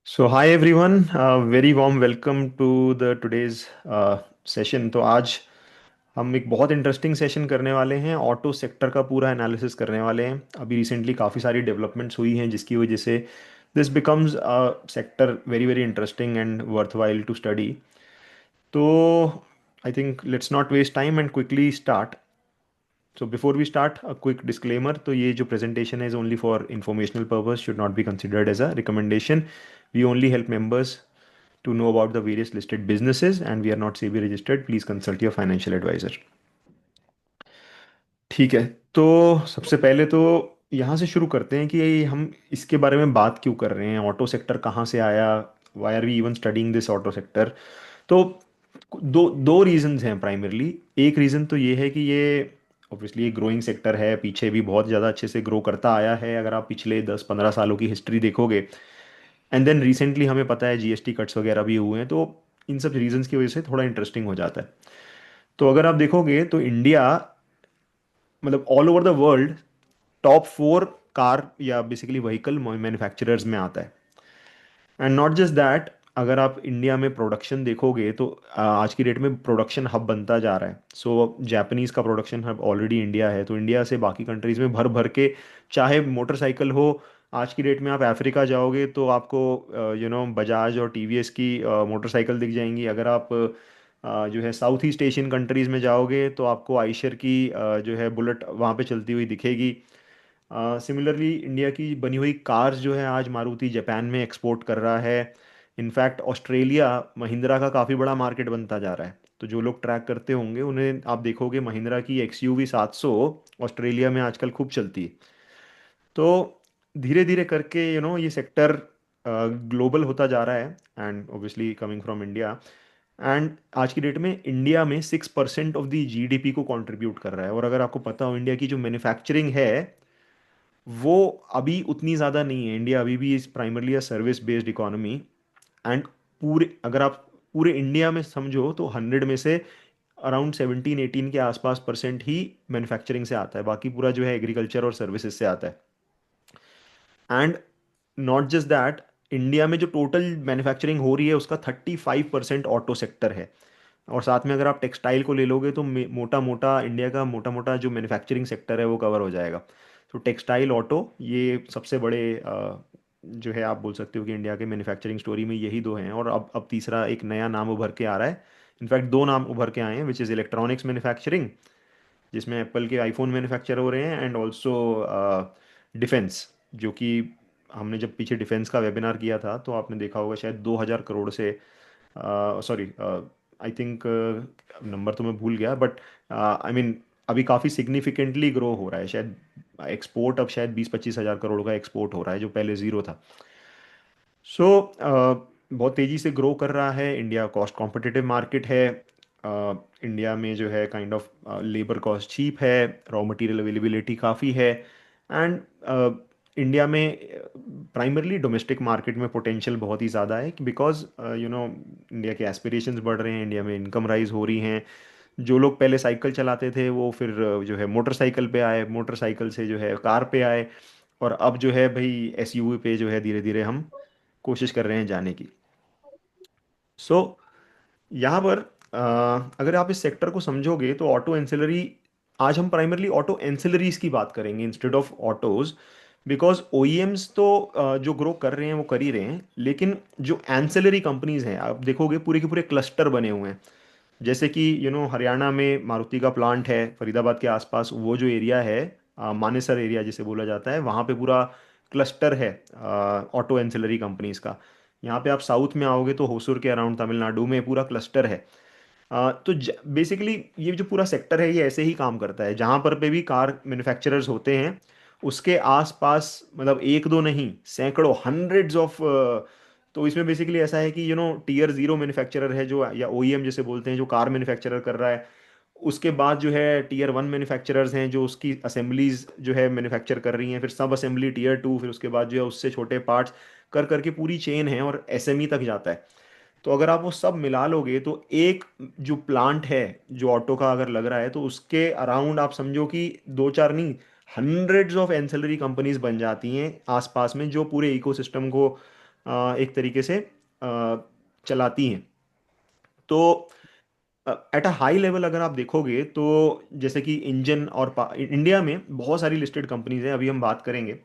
So hi everyone, very warm welcome to the today's session। तो आज हम एक बहुत इंटरेस्टिंग सेशन करने वाले हैं। ऑटो सेक्टर का पूरा एनालिसिस करने वाले हैं। अभी रिसेंटली काफ़ी सारी डेवलपमेंट्स हुई हैं जिसकी वजह से this becomes sector very very interesting and worthwhile to study. तो I think let's not waste time and quickly start. So before we start, a quick disclaimer. तो ये जो presentation is only for informational purpose, should not be considered as a recommendation. We only help members to know about the various listed businesses and we are not SEBI registered. Please consult your financial advisor. ठीक है। तो सबसे पहले तो यहाँ से शुरू करते हैं कि हम इसके बारे में बात क्यों कर रहे हैं, ऑटो सेक्टर कहाँ से आया, why are we even studying this auto sector. तो दो दो रीजंस हैं प्राइमरली। एक रीज़न तो ये है कि ये ऑब्वियसली एक ग्रोइंग सेक्टर है, पीछे भी बहुत ज़्यादा अच्छे से ग्रो करता आया है अगर आप पिछले 10-15 सालों की हिस्ट्री देखोगे। एंड देन रिसेंटली हमें पता है जीएसटी कट्स वगैरह भी हुए हैं, तो इन सब रीजंस की वजह से थोड़ा इंटरेस्टिंग हो जाता है। तो अगर आप देखोगे तो इंडिया मतलब all over the world top 4 car या बेसिकली व्हीकल मैन्युफैक्चरर्स में आता है। एंड नॉट जस्ट दैट, अगर आप इंडिया में प्रोडक्शन देखोगे तो आज की डेट में प्रोडक्शन हब बनता जा रहा है। सो जापानीज़ का प्रोडक्शन हब ऑलरेडी इंडिया है, तो इंडिया से बाकी कंट्रीज़ में भर भर के, चाहे मोटरसाइकिल हो। आज की डेट में आप अफ्रीका जाओगे तो आपको बजाज और टीवीएस की मोटरसाइकिल दिख जाएंगी। अगर आप जो है साउथ ईस्ट एशियन कंट्रीज़ में जाओगे तो आपको आइशर की जो है बुलेट वहाँ पे चलती हुई दिखेगी। सिमिलरली इंडिया की बनी हुई कार्स जो है आज मारुति जापान में एक्सपोर्ट कर रहा है। इनफैक्ट ऑस्ट्रेलिया महिंद्रा का काफ़ी बड़ा मार्केट बनता जा रहा है। तो जो लोग ट्रैक करते होंगे उन्हें आप देखोगे महिंद्रा की XUV 700 ऑस्ट्रेलिया में आजकल खूब चलती है। तो धीरे धीरे करके ये सेक्टर ग्लोबल होता जा रहा है and obviously coming from India. And आज की डेट में इंडिया में 6% ऑफ द जीडीपी को कंट्रीब्यूट कर रहा है। और अगर आपको पता हो इंडिया की जो मैन्युफैक्चरिंग है वो अभी उतनी ज़्यादा नहीं है। इंडिया अभी भी is primarily a service based economy. And पूरे अगर आप पूरे इंडिया में समझो तो 100 में से अराउंड 17-18 के आसपास परसेंट ही मैन्युफैक्चरिंग से आता है, बाकी पूरा जो है एग्रीकल्चर और सर्विसेज से आता है। And not just that, India में जो टोटल मैन्युफैक्चरिंग हो रही है उसका 35% ऑटो सेक्टर है। और साथ में अगर आप टेक्सटाइल को ले लोगे तो मोटा मोटा इंडिया का मोटा मोटा जो मैन्युफैक्चरिंग सेक्टर है वो कवर हो जाएगा। तो टेक्सटाइल ऑटो ये सबसे बड़े जो है आप बोल सकते हो कि इंडिया के मैन्युफैक्चरिंग स्टोरी में यही दो हैं। और अब तीसरा एक नया नाम उभर के आ रहा है। इनफैक्ट दो नाम उभर के आए हैं, विच इज़ इलेक्ट्रॉनिक्स मैन्युफैक्चरिंग, जिसमें एप्पल के आईफोन मैन्युफैक्चर हो रहे हैं, एंड ऑल्सो डिफेंस, जो कि हमने जब पीछे डिफेंस का वेबिनार किया था तो आपने देखा होगा शायद 2000 करोड़ से, सॉरी आई थिंक नंबर तो मैं भूल गया, बट आई मीन अभी काफ़ी सिग्निफिकेंटली ग्रो हो रहा है। शायद एक्सपोर्ट अब शायद 20-25 हज़ार करोड़ का एक्सपोर्ट हो रहा है जो पहले ज़ीरो था। सो बहुत तेज़ी से ग्रो कर रहा है इंडिया। कॉस्ट कॉम्पिटिटिव मार्केट है। इंडिया में जो है kind of labour cost cheap है, रॉ मटेरियल अवेलेबिलिटी काफ़ी है। एंड इंडिया में प्राइमरली डोमेस्टिक मार्केट में पोटेंशियल बहुत ही ज़्यादा है, बिकॉज इंडिया के एस्पिरेशंस बढ़ रहे हैं, इंडिया में इनकम राइज हो रही हैं। जो लोग पहले साइकिल चलाते थे वो फिर जो है मोटरसाइकिल पे आए, मोटरसाइकिल से जो है कार पे आए, और अब जो है भाई एसयूवी पे जो है धीरे धीरे हम कोशिश कर रहे हैं जाने की। सो यहाँ पर अगर आप इस सेक्टर को समझोगे तो ऑटो एंसिलरी, आज हम प्राइमरली ऑटो एंसिलरीज की बात करेंगे instead of autos. Because OEMs तो जो ग्रो कर रहे हैं वो कर ही रहे हैं, लेकिन जो एंसिलरी कंपनीज हैं आप देखोगे पूरे के पूरे क्लस्टर बने हुए हैं। जैसे कि हरियाणा में मारुति का प्लांट है, फरीदाबाद के आसपास वो जो एरिया है, मानेसर एरिया जिसे बोला जाता है, वहाँ पे पूरा क्लस्टर है ऑटो एंसिलरी कंपनीज का। यहाँ पे आप साउथ में आओगे तो होसुर के अराउंड तमिलनाडु में पूरा क्लस्टर है। तो बेसिकली ये जो पूरा सेक्टर है ये ऐसे ही काम करता है, जहाँ पर पे भी कार मैन्युफैक्चरर्स होते हैं उसके आसपास मतलब एक दो नहीं, सैकड़ों हंड्रेड्स ऑफ। तो इसमें बेसिकली ऐसा है कि टीयर 0 मैन्युफैक्चरर है जो, या ओईएम जिसे बोलते हैं, जो कार मैन्युफैक्चरर कर रहा है। उसके बाद जो है टीयर 1 मैन्युफैक्चरर्स हैं जो उसकी असेंबलीज जो है मैन्युफैक्चर कर रही हैं, फिर सब असेंबली टीयर 2, फिर उसके बाद जो है उससे छोटे पार्ट्स कर करके पूरी चेन है और एसएमई तक जाता है। तो अगर आप वो सब मिला लोगे तो एक जो प्लांट है जो ऑटो का अगर लग रहा है तो उसके अराउंड आप समझो कि दो चार नहीं, हंड्रेड्स ऑफ एंसिलरी कंपनीज बन जाती हैं आसपास में, जो पूरे इकोसिस्टम को एक तरीके से चलाती हैं। तो एट अ हाई लेवल अगर आप देखोगे तो जैसे कि इंजन और इंडिया में बहुत सारी लिस्टेड कंपनीज हैं, अभी हम बात करेंगे।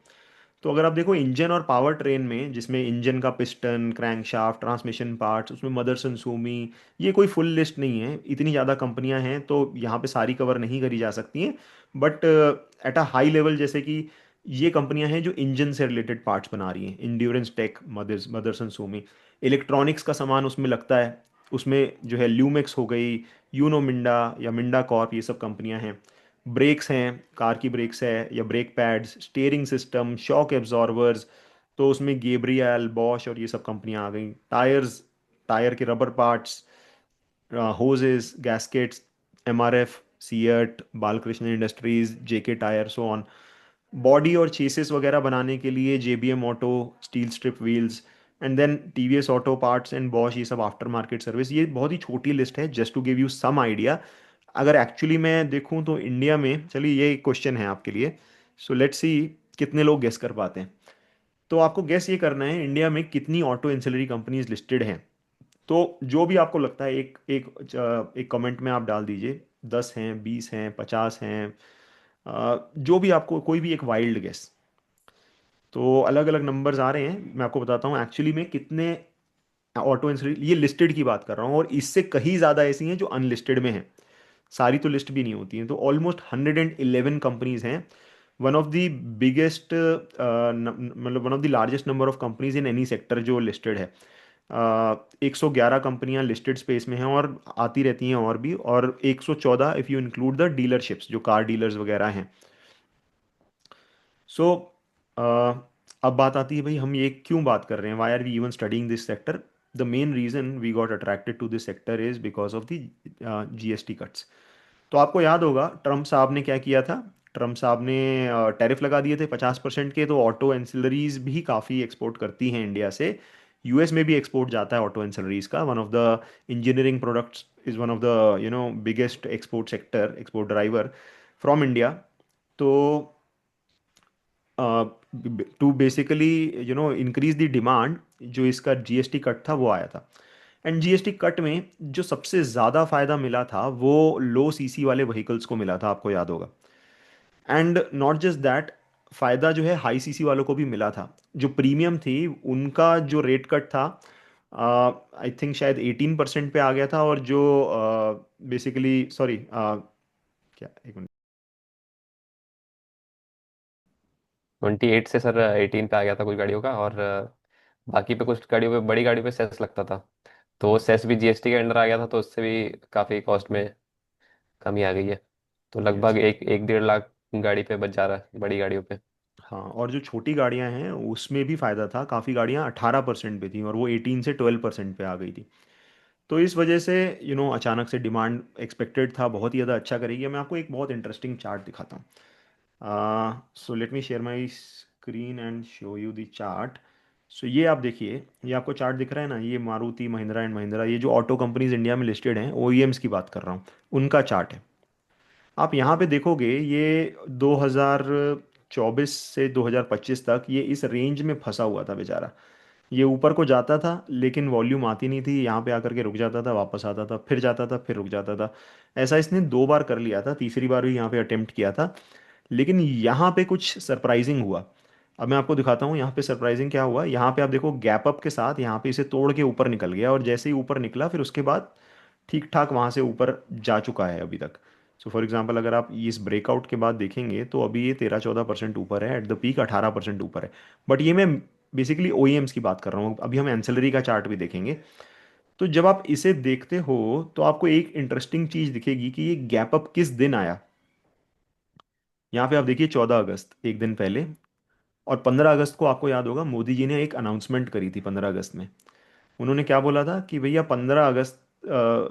तो अगर आप देखो इंजन और पावर ट्रेन में, जिसमें इंजन का पिस्टन, क्रैंकशाफ्ट, ट्रांसमिशन पार्ट्स, उसमें मदरसन, सूमी, ये कोई फुल लिस्ट नहीं है, इतनी ज़्यादा कंपनियां हैं तो यहाँ पे सारी कवर नहीं करी जा सकती हैं। But at a high level जैसे कि ये कंपनियां हैं जो इंजन से रिलेटेड पार्ट्स बना रही हैं, इंड्योरेंस टेक, मदरसन, सूमी। इलेक्ट्रॉनिक्स का सामान उसमें लगता है, उसमें जो है ल्यूमेक्स हो गई, यूनो मिंडा या मिंडा कॉर्प, ये सब कंपनियां हैं। ब्रेक्स हैं, कार की ब्रेक्स है या brake pads, steering system, shock absorbers, तो उसमें गेब्रियल, बॉश और ये सब कंपनियां आ गई। टायर्स, टायर के rubber parts, hoses, gaskets, MRF, CEAT, Balkrishna Industries, JK Tyre, so on. Body और चेसिस वगैरह बनाने के लिए JBM Auto, Steel Strip Wheels, and then TVS auto parts and Bosch, ये सब आफ्टर मार्केट सर्विस। ये बहुत ही छोटी लिस्ट है, just to give you some idea. अगर एक्चुअली मैं देखूं तो इंडिया में, चलिए ये एक क्वेश्चन है आपके लिए, सो लेट्स सी कितने लोग गेस कर पाते हैं। तो आपको गेस ये करना है इंडिया में कितनी ऑटो एंसिलरी कंपनीज लिस्टेड हैं। तो जो भी आपको लगता है एक एक एक कमेंट में आप डाल दीजिए, 10 हैं, 20 हैं, 50 हैं, जो भी आपको, कोई भी एक वाइल्ड गेस। तो अलग अलग नंबर्स आ रहे हैं, मैं आपको बताता हूँ एक्चुअली में कितने ऑटो इंश्योरेंस, ये लिस्टेड की बात कर रहा हूँ, और इससे कहीं ज़्यादा ऐसी हैं जो अनलिस्टेड में हैं। सारी तो लिस्ट भी नहीं होती हैं, तो ऑलमोस्ट 111 कंपनीज हैं। वन ऑफ द बिगेस्ट, मतलब one of the largest number of companies in any sector जो लिस्टेड है। 111 कंपनियां लिस्टेड स्पेस में हैं और आती रहती हैं और भी, और 114 if you include the dealerships, जो कार डीलर्स वगैरह हैं। सो अब बात आती है भाई, हम ये क्यों बात कर रहे हैं, why are we even studying this sector. The main reason we got attracted to this sector is because of the GST cuts. तो आपको याद होगा ट्रम्प साहब ने क्या किया था। ट्रम्प साहब ने टैरिफ लगा दिए थे 50% के, तो ऑटो एंसिलरीज भी काफ़ी एक्सपोर्ट करती हैं इंडिया से। यूएस में भी एक्सपोर्ट जाता है ऑटो एंसिलरीज का, one of the engineering products is one of the biggest export sector, export driver from India. तो to basically increase the demand, जो इसका जीएसटी कट था वो आया था। एंड जीएसटी कट में जो सबसे ज़्यादा फायदा मिला था वो लो सीसी वाले व्हीकल्स को मिला था, आपको याद होगा। एंड नॉट जस्ट दैट, फायदा जो है हाई सीसी वालों को भी मिला था। जो प्रीमियम थी उनका जो रेट कट था, आई थिंक शायद 18% पे आ गया था, और जो बेसिकली सॉरी, क्या, एक मिनट। 28 से सर 18 पे आ गया था कुछ गाड़ियों का, और बाकी पे कुछ गाड़ियों पे, बड़ी गाड़ियों पे सेस लगता था। तो वो सेस भी जीएसटी के अंडर आ गया था, तो उससे भी काफ़ी कॉस्ट में कमी आ गई है। तो यस। लगभग एक एक 1.5 लाख गाड़ी पे बच जा रहा है, बड़ी गाड़ियों पे। हाँ, और जो छोटी गाड़ियां हैं उसमें भी फायदा था, काफ़ी गाड़ियां 18% पे थी और वो 18 से 12% पे आ गई थी। तो इस वजह से अचानक से डिमांड एक्सपेक्टेड था बहुत ही ज़्यादा अच्छा करेगी। मैं आपको एक बहुत इंटरेस्टिंग चार्ट दिखाता हूँ। So let me share my screen and show you the chart. So ये आप देखिए, ये आपको चार्ट दिख रहा है ना, ये मारुति, महिंद्रा एंड महिंद्रा, ये जो ऑटो कंपनीज इंडिया में लिस्टेड हैं, ओईएम्स की बात कर रहा हूँ, उनका चार्ट है। आप यहाँ पे देखोगे ये 2024 से 2025 तक ये इस रेंज में फंसा हुआ था बेचारा। ये ऊपर को जाता था लेकिन वॉल्यूम आती नहीं थी, यहाँ पे आकर के रुक जाता था, वापस आता था, फिर जाता था, फिर रुक जाता था। ऐसा इसने 2 बार कर लिया था, तीसरी बार भी यहाँ पे अटेम्प्ट किया था। लेकिन यहाँ पे कुछ सरप्राइजिंग हुआ। अब मैं आपको दिखाता हूँ यहाँ पे सरप्राइजिंग क्या हुआ। यहाँ पे आप देखो गैप अप के साथ यहाँ पे इसे तोड़ के ऊपर निकल गया, और जैसे ही ऊपर निकला फिर उसके बाद ठीक ठाक वहाँ से ऊपर जा चुका है अभी तक। सो फॉर एग्जांपल अगर आप इस ब्रेकआउट के बाद देखेंगे तो अभी ये 13-14% ऊपर है, एट द पीक 18% ऊपर है। बट ये मैं बेसिकली ओईएम्स की बात कर रहा हूँ, अभी हम एंसिलरी का चार्ट भी देखेंगे। तो जब आप इसे देखते हो तो आपको एक इंटरेस्टिंग चीज़ दिखेगी कि ये गैप अप किस दिन आया। यहाँ पे आप देखिए 14 अगस्त, एक दिन पहले। और 15 अगस्त को आपको याद होगा मोदी जी ने एक अनाउंसमेंट करी थी 15 अगस्त में। उन्होंने क्या बोला था कि भैया 15 अगस्त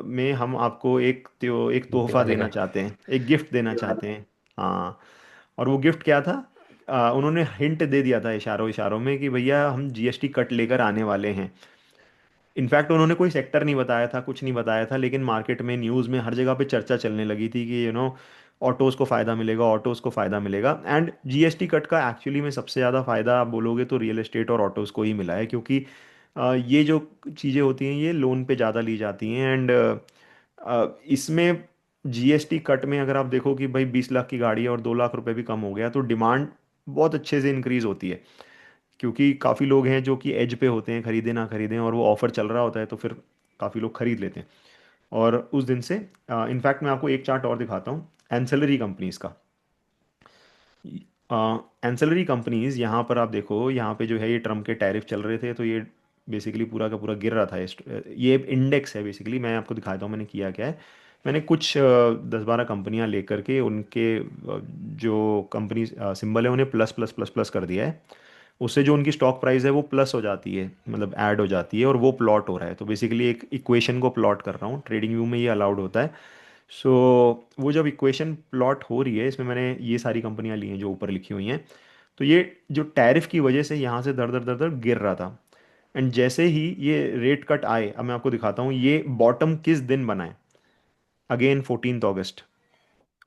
में हम आपको एक तोहफा दिवाली देना में। चाहते हैं, एक गिफ्ट देना चाहते हैं। हाँ। और वो गिफ्ट क्या था? उन्होंने हिंट दे दिया था इशारों इशारों में कि भैया हम जीएसटी कट लेकर आने वाले हैं। इनफैक्ट उन्होंने कोई सेक्टर नहीं बताया था, कुछ नहीं बताया था, लेकिन मार्केट में, न्यूज़ में, हर जगह पे चर्चा चलने लगी थी कि ऑटोज़ को फ़ायदा मिलेगा, ऑटोज़ को फ़ायदा मिलेगा। एंड जीएसटी कट का एक्चुअली में सबसे ज़्यादा फ़ायदा आप बोलोगे तो रियल एस्टेट और ऑटोज़ को ही मिला है, क्योंकि ये जो चीज़ें होती हैं ये लोन पे ज़्यादा ली जाती हैं। एंड इसमें जीएसटी कट में अगर आप देखो कि भाई 20 लाख की गाड़ी है और 2 लाख रुपए भी कम हो गया, तो डिमांड बहुत अच्छे से इंक्रीज़ होती है, क्योंकि काफ़ी लोग हैं जो कि एज पे होते हैं, खरीदें ना खरीदें, और वो ऑफ़र चल रहा होता है तो फिर काफ़ी लोग खरीद लेते हैं। और उस दिन से इनफैक्ट मैं आपको एक चार्ट और दिखाता हूँ एंसेलरी कंपनीज का। एंसेलरी कंपनीज यहाँ पर आप देखो, यहाँ पे जो है ये ट्रम्प के टैरिफ चल रहे थे, तो ये बेसिकली पूरा का पूरा गिर रहा था। ये इंडेक्स है बेसिकली, मैं आपको दिखाता हूँ मैंने किया क्या है। मैंने कुछ 10-12 कंपनियां लेकर के उनके जो कंपनी सिंबल है उन्हें प्लस प्लस प्लस प्लस कर दिया है। उससे जो उनकी स्टॉक प्राइस है वो प्लस हो जाती है, मतलब ऐड हो जाती है, और वो प्लॉट हो रहा है। तो बेसिकली एक इक्वेशन को प्लॉट कर रहा हूँ, ट्रेडिंग व्यू में ये अलाउड होता है। सो वो जब इक्वेशन प्लॉट हो रही है, इसमें मैंने ये सारी कंपनियां ली हैं जो ऊपर लिखी हुई हैं। तो ये जो टैरिफ की वजह से यहाँ से दर दर दर दर गिर रहा था। एंड जैसे ही ये रेट कट आए, अब मैं आपको दिखाता हूँ ये बॉटम किस दिन बना है। अगेन 14 अगस्त।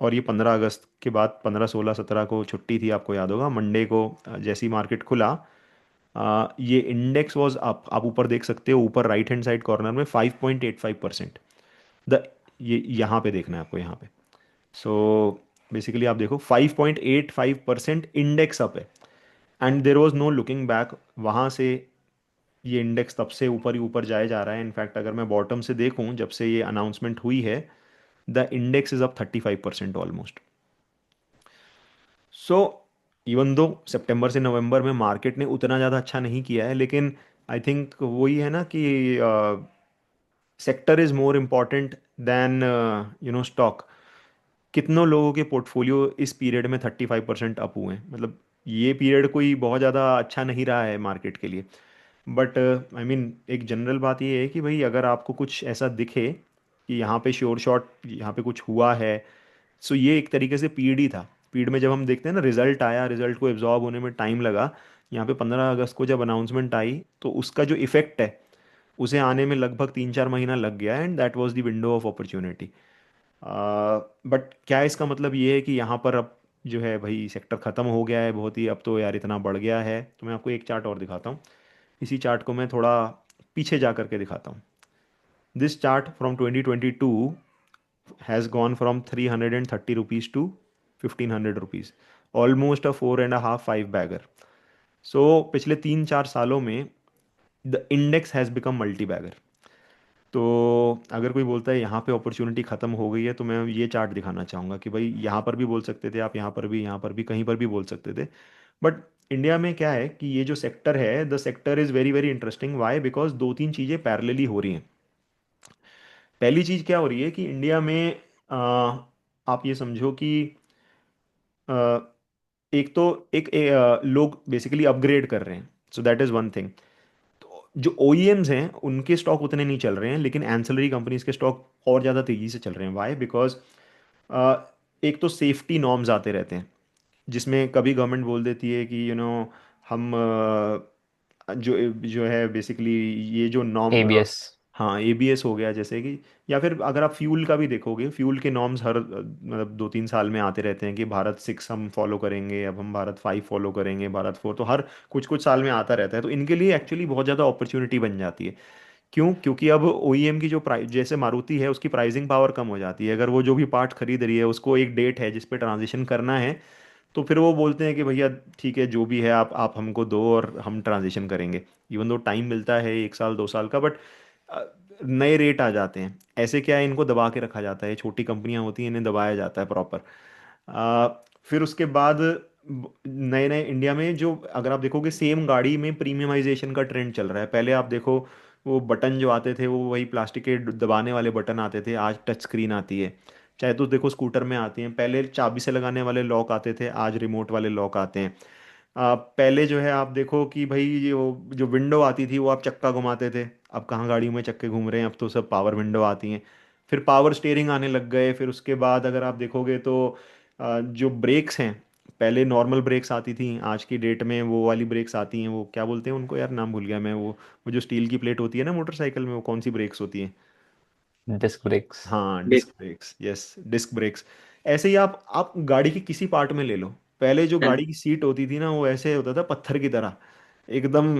और ये 15 अगस्त के बाद 15, 16, 17 को छुट्टी थी, आपको याद होगा, मंडे को जैसी मार्केट खुला, ये इंडेक्स वाज अप। आप ऊपर देख सकते हो, ऊपर राइट हैंड साइड कॉर्नर में 5.85%। द ये यहाँ पे देखना है आपको, यहाँ पे। सो बेसिकली आप देखो 5.85% इंडेक्स अप है। And there was no looking back. वहाँ से ये इंडेक्स तब से ऊपर ही ऊपर जाए जा रहा है। इनफैक्ट अगर मैं बॉटम से देखूं, जब से ये अनाउंसमेंट हुई है, the index is up 35% almost. So even दो सितंबर से नवंबर में मार्केट ने उतना ज़्यादा अच्छा नहीं किया है, लेकिन आई थिंक वही है ना कि sector is more important than stock. कितनों लोगों के पोर्टफोलियो इस पीरियड में 35% अप हुए हैं, मतलब ये पीरियड कोई बहुत ज़्यादा अच्छा नहीं रहा है मार्केट के लिए। बट आई मीन एक जनरल बात ये है कि भाई अगर आपको कुछ ऐसा दिखे कि यहाँ पे श्योर शॉट यहाँ पे कुछ हुआ है, सो ये एक तरीके से पीड ही था। पीड में जब हम देखते हैं ना, रिजल्ट आया, रिजल्ट को एब्जॉर्ब होने में टाइम लगा। यहाँ पे 15 अगस्त को जब अनाउंसमेंट आई तो उसका जो इफेक्ट है उसे आने में लगभग 3-4 महीना लग गया, and that was the window of opportunity. But क्या इसका मतलब ये है कि यहाँ पर अब जो है भाई सेक्टर ख़त्म हो गया है बहुत ही, अब तो यार इतना बढ़ गया है? तो मैं आपको एक चार्ट और दिखाता हूँ। इसी चार्ट को मैं थोड़ा पीछे जा करके दिखाता हूँ। This chart from 2022 has gone from 330 rupees to 1500 rupees, almost a 4.5-5 bagger. So पिछले 3-4 सालों में the index has become multi bagger. तो अगर कोई बोलता है यहाँ पे अपॉर्चुनिटी ख़त्म हो गई है, तो मैं ये चार्ट दिखाना चाहूँगा कि भाई यहाँ पर भी बोल सकते थे आप, यहाँ पर भी, यहाँ पर भी, कहीं पर भी बोल सकते थे। बट इंडिया में क्या है कि ये जो सेक्टर है, the sector is very very interesting. Why? Because दो तीन चीज़ें पैरेलली हो रही हैं। पहली चीज़ क्या हो रही है कि इंडिया में आप ये समझो कि अ, एक तो लोग बेसिकली अपग्रेड कर रहे हैं। So that is one thing. तो जो ओईएम्स हैं उनके स्टॉक उतने नहीं चल रहे हैं, लेकिन एंसिलरी कंपनीज के स्टॉक और ज़्यादा तेज़ी से चल रहे हैं। वाई? बिकॉज एक तो सेफ्टी नॉर्म्स आते रहते हैं, जिसमें कभी गवर्नमेंट बोल देती है कि हम जो जो है बेसिकली ये जो नॉर्म, एबीएस। हाँ एबीएस हो गया जैसे कि, या फिर अगर आप फ्यूल का भी देखोगे, फ्यूल के नॉर्म्स हर मतलब 2-3 साल में आते रहते हैं कि भारत 6 हम फॉलो करेंगे, अब हम भारत 5 फॉलो करेंगे, भारत 4, तो हर कुछ कुछ साल में आता रहता है। तो इनके लिए एक्चुअली बहुत ज़्यादा अपॉर्चुनिटी बन जाती है। क्यों? क्योंकि अब ओईएम की जो प्राइस, जैसे मारुति है, उसकी प्राइसिंग पावर कम हो जाती है। अगर वो जो भी पार्ट खरीद रही है उसको एक डेट है जिस पे ट्रांजिशन करना है, तो फिर वो बोलते हैं कि भैया ठीक है जो भी है आप हमको दो और हम ट्रांजिशन करेंगे। इवन दो टाइम मिलता है 1 साल 2 साल का, बट नए रेट आ जाते हैं। ऐसे क्या है, इनको दबा के रखा जाता है, छोटी कंपनियां होती हैं, इन्हें दबाया जाता है प्रॉपर। फिर उसके बाद नए नए इंडिया में जो, अगर आप देखोगे सेम गाड़ी में प्रीमियमाइजेशन का ट्रेंड चल रहा है। पहले आप देखो वो बटन जो आते थे वो वही प्लास्टिक के दबाने वाले बटन आते थे, आज टच स्क्रीन आती है। चाहे तो देखो स्कूटर में आती हैं, पहले चाबी से लगाने वाले लॉक आते थे, आज रिमोट वाले लॉक आते हैं। पहले जो है आप देखो कि भाई ये वो जो विंडो आती थी वो आप चक्का घुमाते थे, अब कहाँ गाड़ियों में चक्के घूम रहे हैं, अब तो सब पावर विंडो आती हैं। फिर पावर स्टेयरिंग आने लग गए। फिर उसके बाद अगर आप देखोगे तो जो ब्रेक्स हैं, पहले नॉर्मल ब्रेक्स आती थी, आज की डेट में वो वाली ब्रेक्स आती हैं, वो क्या बोलते हैं उनको यार, नाम भूल गया मैं। वो जो स्टील की प्लेट होती है ना मोटरसाइकिल में, वो कौन सी ब्रेक्स होती हैं? Disc brakes. हाँ disc disc. Brakes, yes disc brakes. ऐसे ही आप गाड़ी की किसी पार्ट में ले लो, पहले जो हम्म। गाड़ी की सीट होती थी ना वो ऐसे होता था पत्थर की तरह, एकदम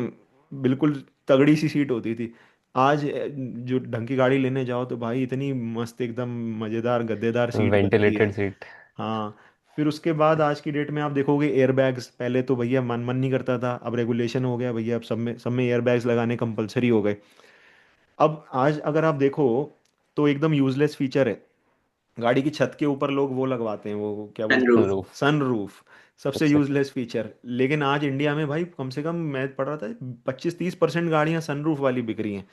बिल्कुल तगड़ी सी सीट होती थी। आज जो ढंग की गाड़ी लेने जाओ तो भाई इतनी मस्त एकदम मजेदार गद्देदार सीट बनती है। Ventilated seat. हाँ। फिर उसके बाद आज की डेट में आप देखोगे एयरबैग्स, पहले तो भैया मन मन नहीं करता था, अब रेगुलेशन हो गया भैया, अब सब में एयरबैग्स लगाने कंपलसरी हो गए। अब आज अगर आप देखो तो एकदम यूजलेस फीचर है, गाड़ी की छत के ऊपर लोग वो लगवाते हैं, वो क्या बोलते हैं, सनरूफ। सनरूफ। सनरूफ। सबसे अच्छा। यूजलेस फीचर, लेकिन आज इंडिया में भाई कम से कम मैं पढ़ रहा था 25-30% गाड़ियां सनरूफ वाली बिक रही हैं,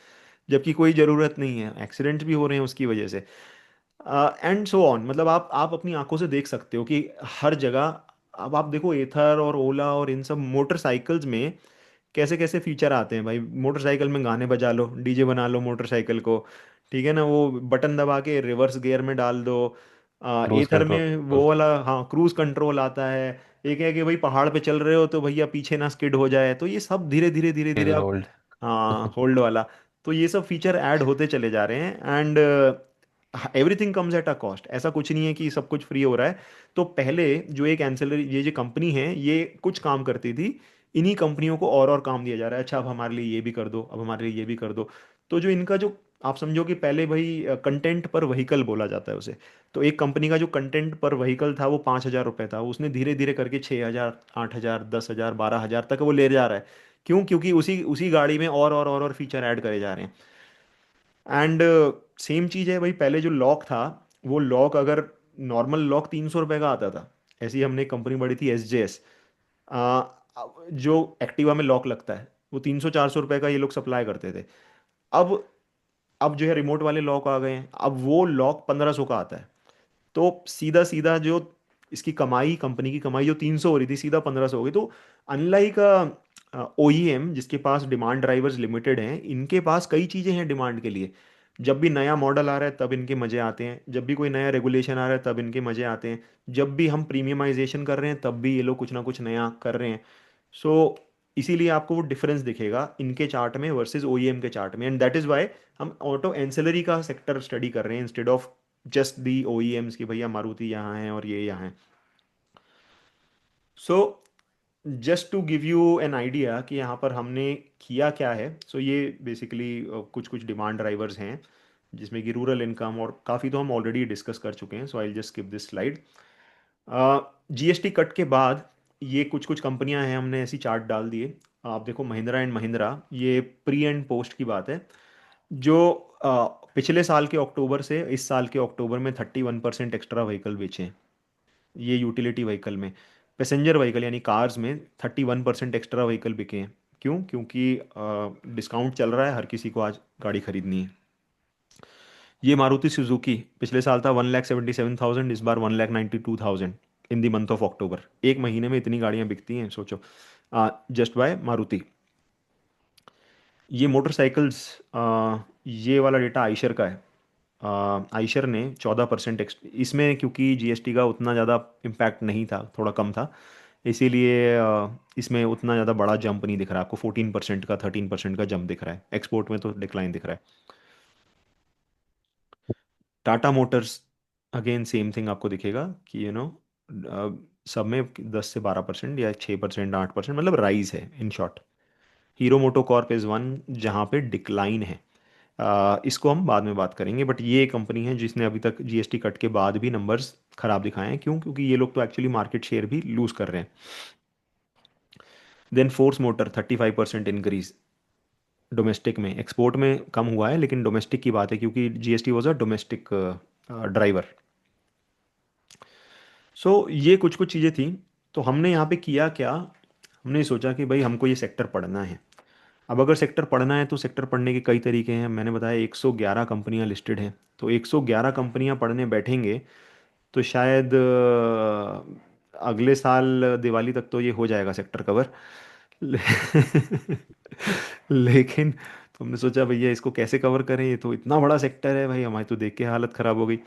जबकि कोई ज़रूरत नहीं है, एक्सीडेंट्स भी हो रहे हैं उसकी वजह से। एंड सो ऑन, मतलब आप अपनी आंखों से देख सकते हो कि हर जगह, अब आप देखो एथर और ओला और इन सब मोटरसाइकिल्स में कैसे कैसे फीचर आते हैं भाई। मोटरसाइकिल में गाने बजा लो, डीजे बना लो मोटरसाइकिल को, ठीक है ना, वो बटन दबा के रिवर्स गियर में डाल दो। क्रूज एथर कंट्रोल। में वो वाला, हाँ, क्रूज कंट्रोल आता है। एक है कि भाई पहाड़ पे चल रहे हो तो भैया पीछे ना स्किड हो जाए, तो ये सब धीरे धीरे धीरे धीरे हिल आप, होल्ड। हाँ, होल्ड वाला। तो ये सब फीचर ऐड होते चले जा रहे हैं, and everything comes at a cost, ऐसा कुछ नहीं है कि सब कुछ फ्री हो रहा है। तो पहले जो एक एंसिलरी ये जो कंपनी है ये कुछ काम करती थी, इन्हीं कंपनियों को और काम दिया जा रहा है, अच्छा अब हमारे लिए ये भी कर दो, अब हमारे लिए ये भी कर दो। तो जो इनका जो, आप समझो कि पहले भाई कंटेंट पर व्हीकल बोला जाता है उसे, तो एक कंपनी का जो कंटेंट पर व्हीकल था वो 5,000 रुपये था, उसने धीरे धीरे करके 6,000, 8,000, 10,000, 12,000 तक वो ले जा रहा है। क्यों? क्योंकि उसी उसी गाड़ी में और फीचर ऐड करे जा रहे हैं। एंड सेम चीज़ है भाई, पहले जो लॉक था, वो लॉक अगर नॉर्मल लॉक 300 रुपये का आता था, ऐसी ही हमने एक कंपनी बड़ी थी SJS, जो एक्टिवा में लॉक लगता है, वो 300-400 रुपये का ये लोग सप्लाई करते थे। अब अब जो है रिमोट वाले लॉक आ गए हैं, अब वो लॉक 1,500 का आता है। तो सीधा सीधा जो इसकी कमाई, कंपनी की कमाई जो 300 हो रही थी, सीधा 1,500 हो गई। तो अनलाइक OEM जिसके पास डिमांड ड्राइवर्स लिमिटेड हैं, इनके पास कई चीज़ें हैं डिमांड के लिए। जब भी नया मॉडल आ रहा है तब इनके मज़े आते हैं, जब भी कोई नया रेगुलेशन आ रहा है तब इनके मज़े आते हैं, जब भी हम प्रीमियमाइजेशन कर रहे हैं तब भी ये लोग कुछ ना कुछ नया कर रहे हैं। सो इसीलिए आपको वो डिफरेंस दिखेगा इनके चार्ट में वर्सेस OEM के चार्ट में, एंड दैट इज़ वाई हम ऑटो एंसिलरी का सेक्टर स्टडी कर रहे हैं instead of just the OEMs की भैया मारुति यहाँ है और ये यहाँ है। So just to give you an idea कि यहाँ पर हमने किया क्या है, सो ये बेसिकली कुछ कुछ डिमांड ड्राइवर्स हैं, जिसमें कि रूरल इनकम और काफ़ी तो हम ऑलरेडी डिस्कस कर चुके हैं, so I just skip this slide. GST cut के बाद ये कुछ कुछ कंपनियां हैं, हमने ऐसी चार्ट डाल दिए। आप देखो महिंद्रा एंड महिंद्रा, ये प्री एंड पोस्ट की बात है, जो पिछले साल के अक्टूबर से इस साल के अक्टूबर में 31% एक्स्ट्रा व्हीकल बेचे हैं, ये यूटिलिटी व्हीकल में। पैसेंजर व्हीकल यानी कार्स में 31% एक्स्ट्रा व्हीकल बिके हैं। क्यों? क्योंकि डिस्काउंट चल रहा है, हर किसी को आज गाड़ी खरीदनी है। ये मारुति सुजुकी पिछले साल था 1,77,000, इस बार 1,92,000 in the month of October. एक महीने में इतनी गाड़ियां बिकती हैं, सोचो, जस्ट बाय मारुति। ये मोटरसाइकिल्स, ये वाला डेटा आइशर का है। आइशर ने 14% इसमें, क्योंकि GST का उतना ज़्यादा इम्पैक्ट नहीं था, थोड़ा कम था, इसीलिए इसमें उतना ज़्यादा बड़ा जंप नहीं दिख रहा है आपको, 14% का 13% का जंप दिख रहा है, एक्सपोर्ट में तो डिक्लाइन दिख रहा है। Tata Motors, again same thing आपको दिखेगा कि सब में 10 से 12% या 6%, 8%, मतलब राइज है in short. Hero MotoCorp is one जहाँ पे डिक्लाइन है। इसको हम बाद में बात करेंगे, बट ये कंपनी है जिसने अभी तक GST कट के बाद भी नंबर्स खराब दिखाए हैं। क्यों? क्योंकि ये लोग तो एक्चुअली मार्केट शेयर भी लूज कर रहे हैं। Then Force Motor 35% increase domestic में, एक्सपोर्ट में कम हुआ है, लेकिन डोमेस्टिक की बात है क्योंकि GST was a domestic driver. So ये कुछ कुछ चीज़ें थी। तो हमने यहाँ पे किया क्या, हमने सोचा कि भाई हमको ये सेक्टर पढ़ना है। अब अगर सेक्टर पढ़ना है तो सेक्टर पढ़ने के कई तरीके हैं, मैंने बताया 111 कंपनियां लिस्टेड हैं, तो 111 कंपनियां पढ़ने बैठेंगे तो शायद अगले साल दिवाली तक तो ये हो जाएगा सेक्टर कवर। ले- लेकिन तुमने सोचा भैया इसको कैसे कवर करें, ये तो इतना बड़ा सेक्टर है भाई, हमारी तो देख के हालत ख़राब हो गई।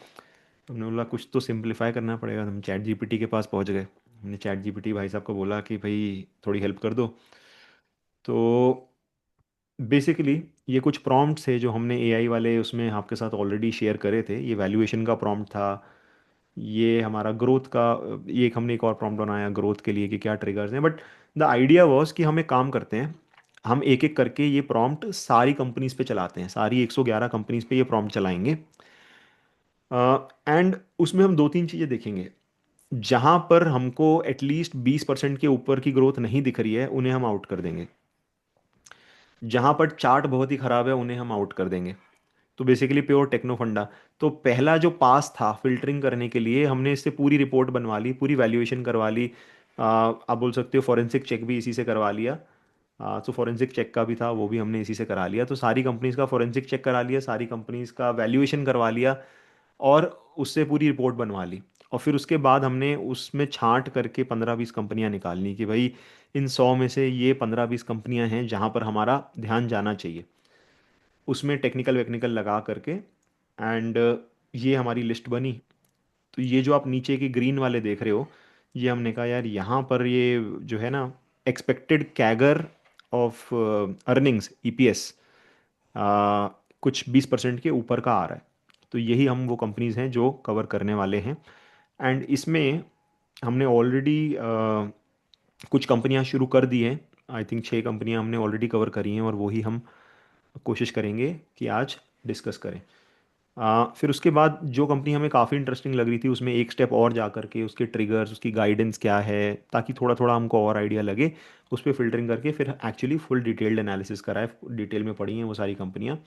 हमने बोला कुछ तो सिंपलीफाई करना पड़ेगा, हम ChatGPT के पास पहुंच गए। हमने ChatGPT भाई साहब को बोला कि भाई थोड़ी हेल्प कर दो। तो बेसिकली ये कुछ प्रॉम्प्ट्स थे जो हमने AI वाले उसमें आपके साथ ऑलरेडी शेयर करे थे, ये वैल्यूएशन का प्रॉम्प्ट था, ये हमारा ग्रोथ का, ये एक हमने एक और प्रॉम्प्ट बनाया ग्रोथ के लिए कि क्या ट्रिगर्स हैं। बट द आइडिया वाज कि हम एक काम करते हैं, हम एक एक करके ये प्रॉम्प्ट सारी कंपनीज पे चलाते हैं, सारी 111 कंपनीज पे ये प्रॉम्प्ट चलाएंगे। एंड उसमें हम दो तीन चीज़ें देखेंगे। जहां पर हमको एटलीस्ट 20% के ऊपर की ग्रोथ नहीं दिख रही है उन्हें हम आउट कर देंगे। जहां पर चार्ट बहुत ही खराब है उन्हें हम आउट कर देंगे। तो बेसिकली प्योर टेक्नो फंडा। तो पहला जो पास था फिल्टरिंग करने के लिए, हमने इससे पूरी रिपोर्ट बनवा ली, पूरी वैल्यूएशन करवा ली। आप बोल सकते हो फॉरेंसिक चेक भी इसी से करवा लिया। तो फॉरेंसिक चेक का भी था, वो भी हमने इसी से करा लिया। तो सारी कंपनीज का फॉरेंसिक चेक करा लिया, सारी कंपनीज का वैल्यूएशन करवा लिया, और उससे पूरी रिपोर्ट बनवा ली। और फिर उसके बाद हमने उसमें छांट करके 15-20 कंपनियां निकालनी कि भाई इन 100 में से ये 15-20 कंपनियां हैं जहां पर हमारा ध्यान जाना चाहिए, उसमें टेक्निकल वेक्निकल लगा करके। एंड ये हमारी लिस्ट बनी। तो ये जो आप नीचे के ग्रीन वाले देख रहे हो, ये हमने कहा यार यहाँ पर ये जो है ना, expected CAGR of earnings EPS कुछ 20% के ऊपर का आ रहा है। तो यही हम वो कंपनीज हैं जो कवर करने वाले हैं। एंड इसमें हमने ऑलरेडी कुछ कंपनियां शुरू कर दी हैं। आई थिंक 6 कंपनियां हमने ऑलरेडी कवर करी हैं, और वही हम कोशिश करेंगे कि आज डिस्कस करें। फिर उसके बाद जो कंपनी हमें काफ़ी इंटरेस्टिंग लग रही थी, उसमें एक स्टेप और जा करके उसके ट्रिगर्स, उसकी गाइडेंस क्या है, ताकि थोड़ा थोड़ा हमको और आइडिया लगे, उस पर फिल्टरिंग करके फिर एक्चुअली फुल डिटेल्ड एनालिसिस कराए। डिटेल में पढ़ी हैं वो सारी कंपनियां।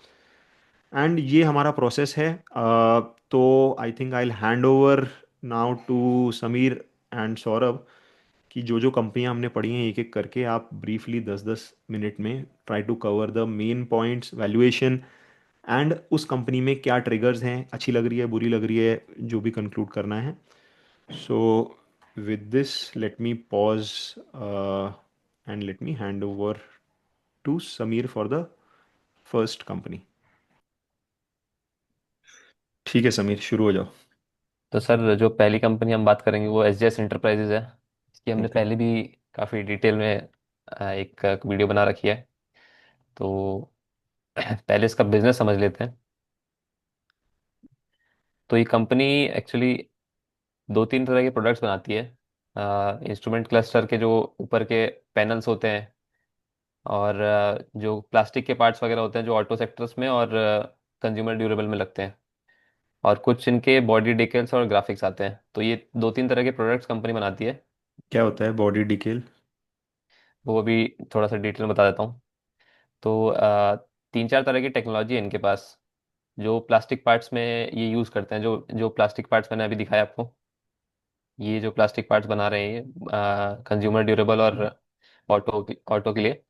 एंड ये हमारा प्रोसेस है। तो I think I will hand over now to Sameer and Saurabh, कि जो जो कंपनियां हमने पढ़ी हैं एक एक करके आप ब्रीफली 10-10 मिनट में try to cover the main points, valuation, and उस कंपनी में क्या ट्रिगर्स हैं, अच्छी लग रही है, बुरी लग रही है, जो भी कंक्लूड करना है। So with this let me pause and let me hand over to Sameer for the first company. ठीक है समीर, शुरू हो जाओ। तो सर जो पहली कंपनी हम बात करेंगे वो एसजेएस इंटरप्राइजेज है। इसकी हमने ओके। पहले भी काफ़ी डिटेल में एक वीडियो बना रखी है। तो पहले इसका बिजनेस समझ लेते हैं। तो ये कंपनी एक्चुअली दो तीन तरह के प्रोडक्ट्स बनाती है। इंस्ट्रूमेंट क्लस्टर के जो ऊपर के पैनल्स होते हैं, और जो प्लास्टिक के पार्ट्स वगैरह होते हैं जो ऑटो सेक्टर्स में और कंज्यूमर ड्यूरेबल में लगते हैं, और कुछ इनके बॉडी डिटेल्स और ग्राफिक्स आते हैं। तो ये दो तीन तरह के प्रोडक्ट्स कंपनी बनाती है। क्या होता है बॉडी डिटेल? वो अभी थोड़ा सा डिटेल में बता देता हूँ। तो तीन चार तरह की टेक्नोलॉजी है इनके पास जो प्लास्टिक पार्ट्स में ये यूज़ करते हैं। जो जो प्लास्टिक पार्ट्स मैंने अभी दिखाया आपको, ये जो प्लास्टिक पार्ट्स बना रहे हैं कंज्यूमर ड्यूरेबल और ऑटो ऑटो के लिए।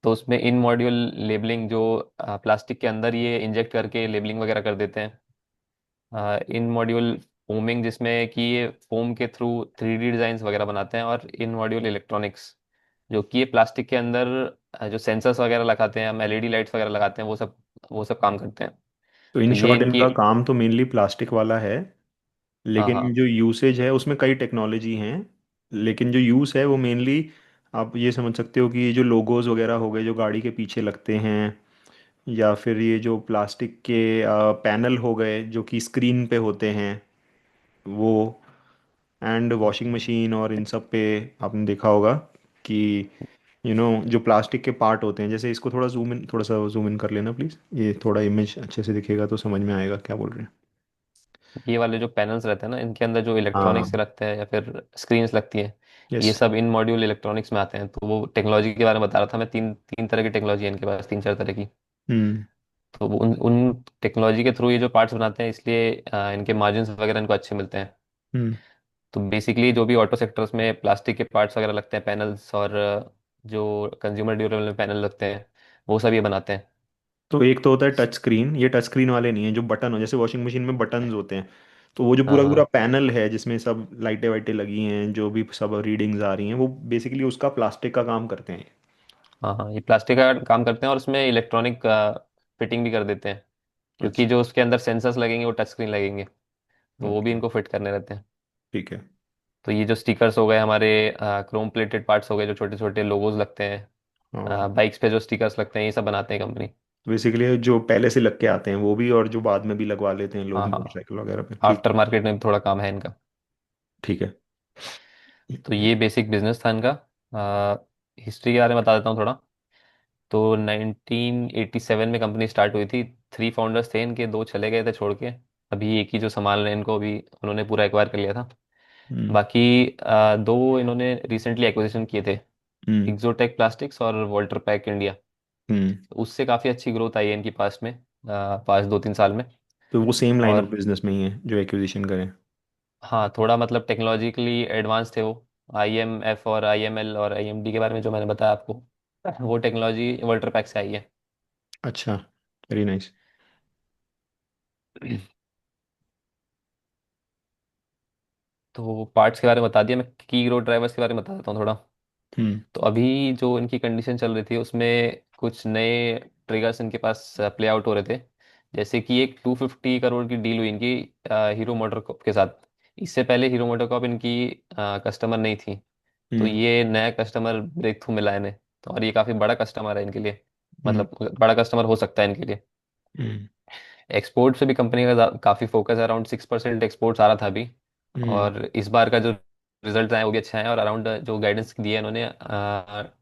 तो उसमें इन मॉड्यूल लेबलिंग जो प्लास्टिक के अंदर ये इंजेक्ट करके लेबलिंग वगैरह कर देते हैं। इन मॉड्यूल फोमिंग जिसमें कि ये फोम के थ्रू 3D डिजाइन्स वगैरह बनाते हैं। और इन मॉड्यूल इलेक्ट्रॉनिक्स जो कि ये प्लास्टिक के अंदर जो सेंसर्स वगैरह लगाते हैं, हम एलईडी लाइट्स वगैरह लगाते हैं, वो सब काम करते हैं। तो इन तो ये शॉर्ट इनकी। इनका काम तो मेनली प्लास्टिक वाला है, हाँ लेकिन हाँ जो यूसेज है उसमें कई टेक्नोलॉजी हैं। लेकिन जो यूज़ है वो मेनली आप ये समझ सकते हो कि ये जो लोगोज वगैरह हो गए जो गाड़ी के पीछे लगते हैं, या फिर ये जो प्लास्टिक के पैनल हो गए जो कि स्क्रीन पे होते हैं वो, एंड वॉशिंग मशीन और इन सब पे आपने देखा होगा कि जो प्लास्टिक के पार्ट होते हैं, जैसे इसको थोड़ा सा जूम इन कर लेना प्लीज़, ये थोड़ा इमेज अच्छे से दिखेगा तो समझ में आएगा क्या बोल रहे हैं। ये वाले जो पैनल्स रहते हैं ना, इनके अंदर जो इलेक्ट्रॉनिक्स हाँ। लगते हैं या फिर स्क्रीन्स लगती हैं, यस। ये सब इन मॉड्यूल इलेक्ट्रॉनिक्स में आते हैं। तो वो टेक्नोलॉजी के बारे में बता रहा था मैं। तीन तीन तरह की टेक्नोलॉजी है इनके पास, तीन चार तरह की। हम्म। तो उन उन टेक्नोलॉजी के थ्रू ये जो पार्ट्स बनाते हैं, इसलिए इनके मार्जिन्स वगैरह इनको अच्छे मिलते हैं। हम्म। तो बेसिकली जो भी ऑटो सेक्टर्स में प्लास्टिक के पार्ट्स वगैरह लगते हैं, पैनल्स, और जो कंज्यूमर ड्यूरेबल में पैनल लगते हैं, वो सब ये बनाते हैं। तो एक तो होता है टच स्क्रीन, ये टच स्क्रीन वाले नहीं है, जो बटन हो जैसे वॉशिंग मशीन में बटन्स होते हैं। तो वो जो हाँ पूरा पूरा हाँ पैनल है जिसमें सब लाइटें वाइटें लगी हैं, जो भी सब रीडिंग्स आ रही हैं, वो बेसिकली उसका प्लास्टिक का काम करते हैं। हाँ हाँ, ये प्लास्टिक का काम करते हैं और उसमें इलेक्ट्रॉनिक फिटिंग भी कर देते हैं। क्योंकि अच्छा। जो उसके अंदर सेंसर्स लगेंगे वो टच स्क्रीन लगेंगे, तो वो भी ओके। इनको फिट करने रहते हैं। ठीक है। तो ये जो स्टिकर्स हो गए हमारे, क्रोम प्लेटेड पार्ट्स हो गए, जो छोटे छोटे लोगोज लगते हैं हाँ। बाइक्स पे, जो स्टिकर्स लगते हैं, ये सब बनाते हैं कंपनी। बेसिकली जो पहले से लग के आते हैं वो भी, और जो बाद में भी लगवा लेते हैं लोग हाँ हाँ, मोटरसाइकिल वगैरह पे, ठीक। आफ्टर मार्केट में भी थोड़ा काम है इनका। ठीक है। तो ये बेसिक बिजनेस था इनका। हिस्ट्री के बारे में बता देता हूँ थोड़ा। तो 1987 में कंपनी स्टार्ट हुई थी। 3 फाउंडर्स थे इनके, 2 चले गए थे छोड़ के। अभी एक ही जो संभाल रहे हैं इनको, अभी उन्होंने पूरा एक्वायर कर लिया था। हम्म। बाकी 2 इन्होंने रिसेंटली एक्विजिशन किए थे, हम्म। एक्सोटेक प्लास्टिक्स और वॉल्टर पैक इंडिया। हम्म। उससे काफ़ी अच्छी ग्रोथ आई है इनकी पास में, पास 2-3 साल में। तो वो सेम लाइन ऑफ और बिजनेस में ही है जो एक्विजिशन करें? हाँ, थोड़ा मतलब टेक्नोलॉजिकली एडवांस थे वो। IMF और IML और IMD के बारे में जो मैंने बताया आपको, वो टेक्नोलॉजी वॉल्टर पैक से आई है। अच्छा। Very nice. तो पार्ट्स के बारे में बता दिया, मैं की ग्रोथ ड्राइवर्स के बारे में बता देता हूँ थोड़ा। हम्म। तो अभी जो इनकी कंडीशन चल रही थी उसमें कुछ नए ट्रिगर्स इनके पास प्ले आउट हो रहे थे। जैसे कि एक 250 करोड़ की डील हुई इनकी हीरो मोटोकॉर्प के साथ। इससे पहले हीरो मोटोकॉर्प इनकी कस्टमर नहीं थी। तो हम्म। ये नया कस्टमर ब्रेक थ्रू मिला है इन्हें। तो और ये काफ़ी बड़ा कस्टमर है इनके लिए, हम्म। मतलब बड़ा कस्टमर हो सकता है इनके लिए। हम्म। एक्सपोर्ट से भी कंपनी का काफ़ी फोकस है, अराउंड 6% एक्सपोर्ट्स आ रहा था अभी। हम्म। और इस बार का जो रिजल्ट आए वो भी अच्छा है, और अराउंड जो गाइडेंस दिया है इन्होंने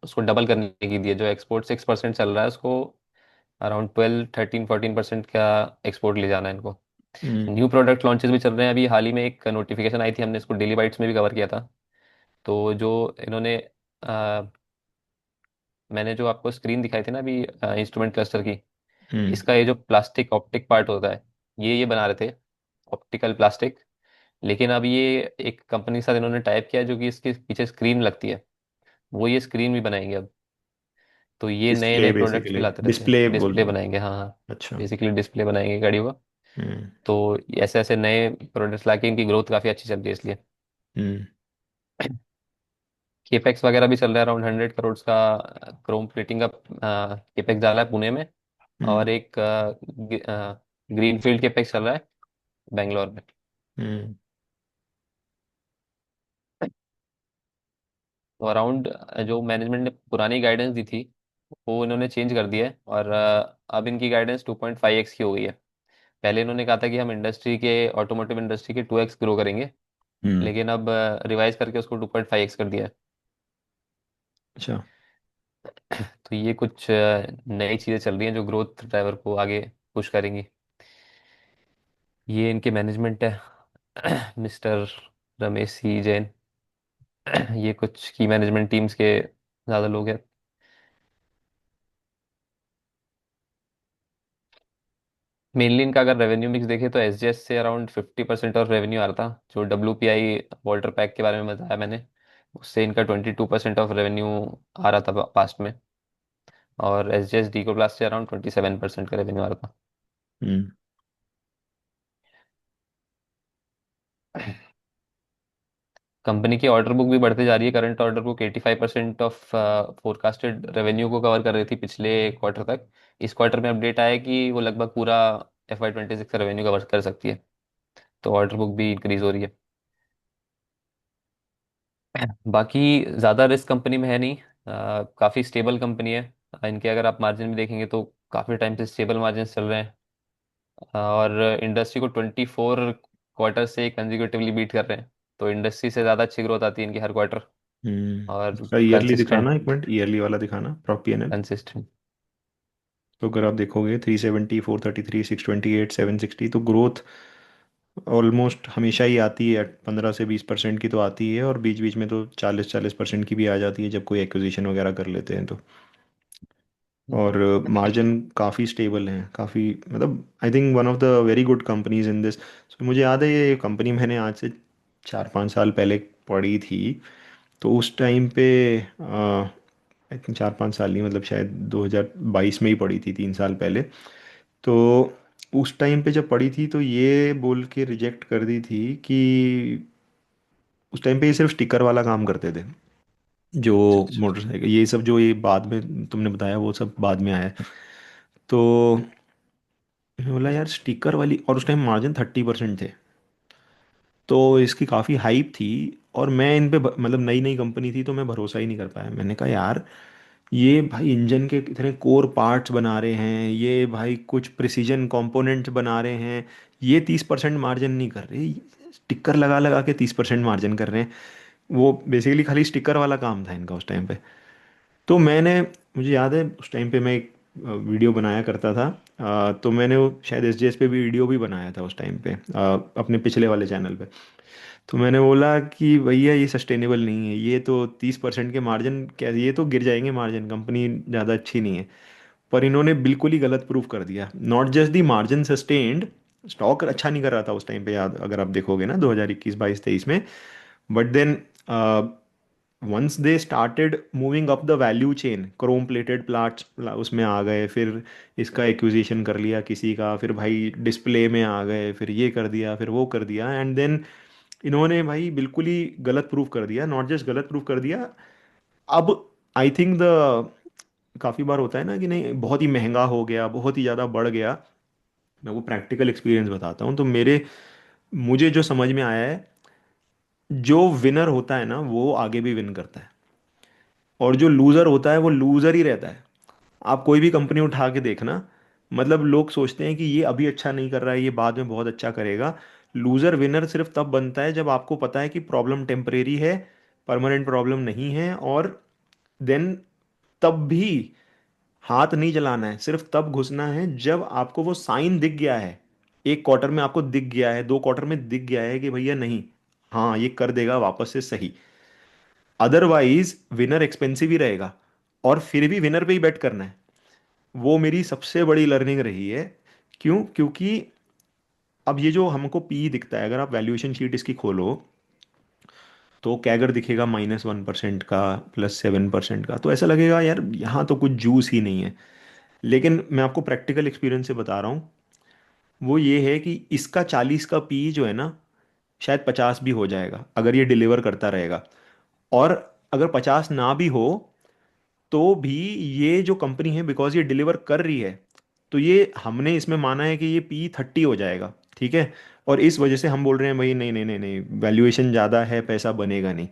उसको डबल करने की दी है। जो एक्सपोर्ट 6% चल रहा है उसको अराउंड 12, 13, 14% का एक्सपोर्ट ले जाना है इनको। हम्म। न्यू प्रोडक्ट लॉन्चेस भी चल रहे हैं। अभी हाल ही में एक नोटिफिकेशन आई थी, हमने इसको डेली बाइट्स में भी कवर किया था। तो जो इन्होंने मैंने जो आपको स्क्रीन दिखाई थी ना अभी इंस्ट्रूमेंट क्लस्टर की, हम्म। इसका ये जो प्लास्टिक ऑप्टिक पार्ट होता है, ये बना रहे थे, ऑप्टिकल प्लास्टिक। लेकिन अब ये एक कंपनी के साथ इन्होंने टाइप किया जो कि इसके पीछे स्क्रीन लगती है, वो ये स्क्रीन भी बनाएंगे अब। तो ये नए डिस्प्ले नए प्रोडक्ट्स भी बेसिकली, लाते रहते हैं, डिस्प्ले बोल डिस्प्ले रहे हो? बनाएंगे, हाँ हाँ। अच्छा। बेसिकली डिस्प्ले बनाएंगे गाड़ियों का। हम्म। तो ऐसे ऐसे नए प्रोडक्ट्स लाके इनकी ग्रोथ काफ़ी अच्छी चल रही है इसलिए। हम्म। केपेक्स वगैरह भी चल रहा है, अराउंड 100 करोड़ का क्रोम प्लेटिंग का केपेक्स डाला है पुणे में। हम्म। और एक ग्रीनफील्ड केपेक्स चल रहा है बेंगलोर में। हम्म। तो अराउंड जो मैनेजमेंट ने पुरानी गाइडेंस दी थी वो इन्होंने चेंज कर दिया है, और अब इनकी गाइडेंस 2.5x की हो गई है। पहले इन्होंने कहा था कि हम इंडस्ट्री के ऑटोमोटिव इंडस्ट्री के 2x ग्रो करेंगे, हम्म। लेकिन अब रिवाइज करके उसको 2.5x कर दिया है। अच्छा। तो ये कुछ नई चीज़ें चल रही हैं जो ग्रोथ ड्राइवर को आगे पुश करेंगी। ये इनके मैनेजमेंट है मिस्टर रमेश सी जैन। ये कुछ की मैनेजमेंट टीम्स के ज़्यादा लोग हैं। मेनली इनका अगर रेवेन्यू मिक्स देखें तो SGS से अराउंड 50% और रेवेन्यू आ रहा था। जो WPI वॉल्टर पैक के बारे में बताया मैंने, उससे इनका 22% ऑफ रेवेन्यू आ रहा था पास्ट में। और SGS डीको प्लास से अराउंड 27% का रेवेन्यू आ रहा हम्म। था। कंपनी की ऑर्डर बुक भी बढ़ते जा रही है। Current order book 85% of forecasted revenue को कवर कर रही थी पिछले क्वार्टर तक। इस क्वार्टर में अपडेट आया कि वो लगभग पूरा FY 26 का रेवेन्यू कवर कर सकती है। तो ऑर्डर बुक भी इंक्रीज हो रही है। बाकी ज़्यादा रिस्क कंपनी में है नहीं, काफ़ी स्टेबल कंपनी है। इनके अगर आप मार्जिन भी देखेंगे तो काफ़ी टाइम से स्टेबल मार्जिन चल रहे हैं। और इंडस्ट्री को 24 क्वार्टर से कंजिक्यूटिवली बीट कर रहे हैं। तो इंडस्ट्री से ज़्यादा अच्छी ग्रोथ आती है इनकी हर क्वार्टर। और उसका ईयरली दिखाना, कंसिस्टेंट, एक मिनट, ईयरली वाला दिखाना प्रॉप P&L। कंसिस्टेंट। तो अगर आप देखोगे 370, 433, 628, 760, तो ग्रोथ ऑलमोस्ट हमेशा ही आती है, 15 से 20% की तो आती है, और बीच बीच में तो 40-40% की भी आ जाती है जब कोई एक्विजिशन वगैरह कर लेते हैं तो। और मार्जिन काफ़ी स्टेबल हैं, काफ़ी, मतलब I think one of the very good companies in this. So मुझे याद है ये कंपनी मैंने आज से 4-5 साल पहले पढ़ी थी। तो उस टाइम पे आई थिंक 4-5 साल नहीं, मतलब शायद 2022 में ही पढ़ी थी, 3 साल पहले। तो उस टाइम पे जब पढ़ी थी तो ये बोल के रिजेक्ट कर दी थी कि उस टाइम पे ये सिर्फ स्टिकर वाला काम करते थे, जो अच्छा अच्छा अच्छा। मोटरसाइकिल ये सब जो ये बाद में तुमने बताया वो सब बाद में आया है। तो मैं बोला यार स्टिकर वाली, और उस टाइम मार्जिन 30% थे। तो इसकी काफ़ी हाइप थी। और मैं इन पे मतलब नई नई कंपनी थी तो मैं भरोसा ही नहीं कर पाया। मैंने कहा यार ये भाई इंजन के इतने कोर पार्ट्स बना रहे हैं, ये भाई कुछ प्रिसीजन कंपोनेंट्स बना रहे हैं, ये 30% मार्जिन नहीं कर रहे, स्टिकर लगा लगा के 30% मार्जिन कर रहे हैं। वो बेसिकली खाली स्टिकर वाला काम था इनका उस टाइम पे। तो मैंने, मुझे याद है उस टाइम पे मैं एक वीडियो बनाया करता था। तो मैंने वो शायद एसजीएस पे भी वीडियो भी बनाया था उस टाइम पे, अपने पिछले वाले चैनल पे। तो मैंने बोला कि भैया ये सस्टेनेबल नहीं है, ये तो 30% के मार्जिन क्या, ये तो गिर जाएंगे मार्जिन, कंपनी ज़्यादा अच्छी नहीं है। पर इन्होंने बिल्कुल ही गलत प्रूफ कर दिया। Not just the margin sustained, stock अच्छा नहीं कर रहा था उस टाइम पे, याद अगर आप देखोगे ना 2021 22 23 में। But then once they started moving up the value chain, chrome plated plots उसमें आ गए, फिर इसका एक्विजिशन कर लिया किसी का, फिर भाई डिस्प्ले में आ गए, फिर ये कर दिया, फिर वो कर दिया, एंड देन इन्होंने भाई बिल्कुल ही गलत प्रूफ कर दिया। नॉट जस्ट गलत प्रूफ कर दिया, अब आई थिंक द, काफ़ी बार होता है ना कि नहीं बहुत ही महंगा हो गया, बहुत ही ज़्यादा बढ़ गया। मैं वो प्रैक्टिकल एक्सपीरियंस बताता हूँ। तो मेरे, मुझे जो समझ में आया है, जो विनर होता है ना वो आगे भी विन करता है, और जो लूज़र होता है वो लूज़र ही रहता है। आप कोई भी कंपनी उठा के देखना, मतलब लोग सोचते हैं कि ये अभी अच्छा नहीं कर रहा है, ये बाद में बहुत अच्छा करेगा। लूज़र विनर सिर्फ तब बनता है जब आपको पता है कि प्रॉब्लम टेम्परेरी है, परमानेंट प्रॉब्लम नहीं है, और देन तब भी हाथ नहीं जलाना है, सिर्फ तब घुसना है जब आपको वो साइन दिख गया है। एक क्वार्टर में आपको दिख गया है, 2 क्वार्टर में दिख गया है कि भैया नहीं, हाँ ये कर देगा वापस से सही। अदरवाइज विनर एक्सपेंसिव ही रहेगा, और फिर भी विनर पे ही बेट करना है। वो मेरी सबसे बड़ी लर्निंग रही है। क्यों? क्योंकि अब ये जो हमको पी दिखता है, अगर आप वैल्यूएशन शीट इसकी खोलो, तो कैगर दिखेगा -1% का, +7% का, तो ऐसा लगेगा यार यहाँ तो कुछ जूस ही नहीं है। लेकिन मैं आपको प्रैक्टिकल एक्सपीरियंस से बता रहा हूँ, वो ये है कि इसका 40 का पी जो है ना, शायद 50 भी हो जाएगा अगर ये डिलीवर करता रहेगा। और अगर 50 ना भी हो, तो भी ये जो कंपनी है, बिकॉज ये डिलीवर कर रही है, तो ये हमने इसमें माना है कि ये P30 हो जाएगा, ठीक है। और इस वजह से हम बोल रहे हैं भाई नहीं नहीं नहीं नहीं, वैल्यूएशन ज़्यादा है, पैसा बनेगा नहीं,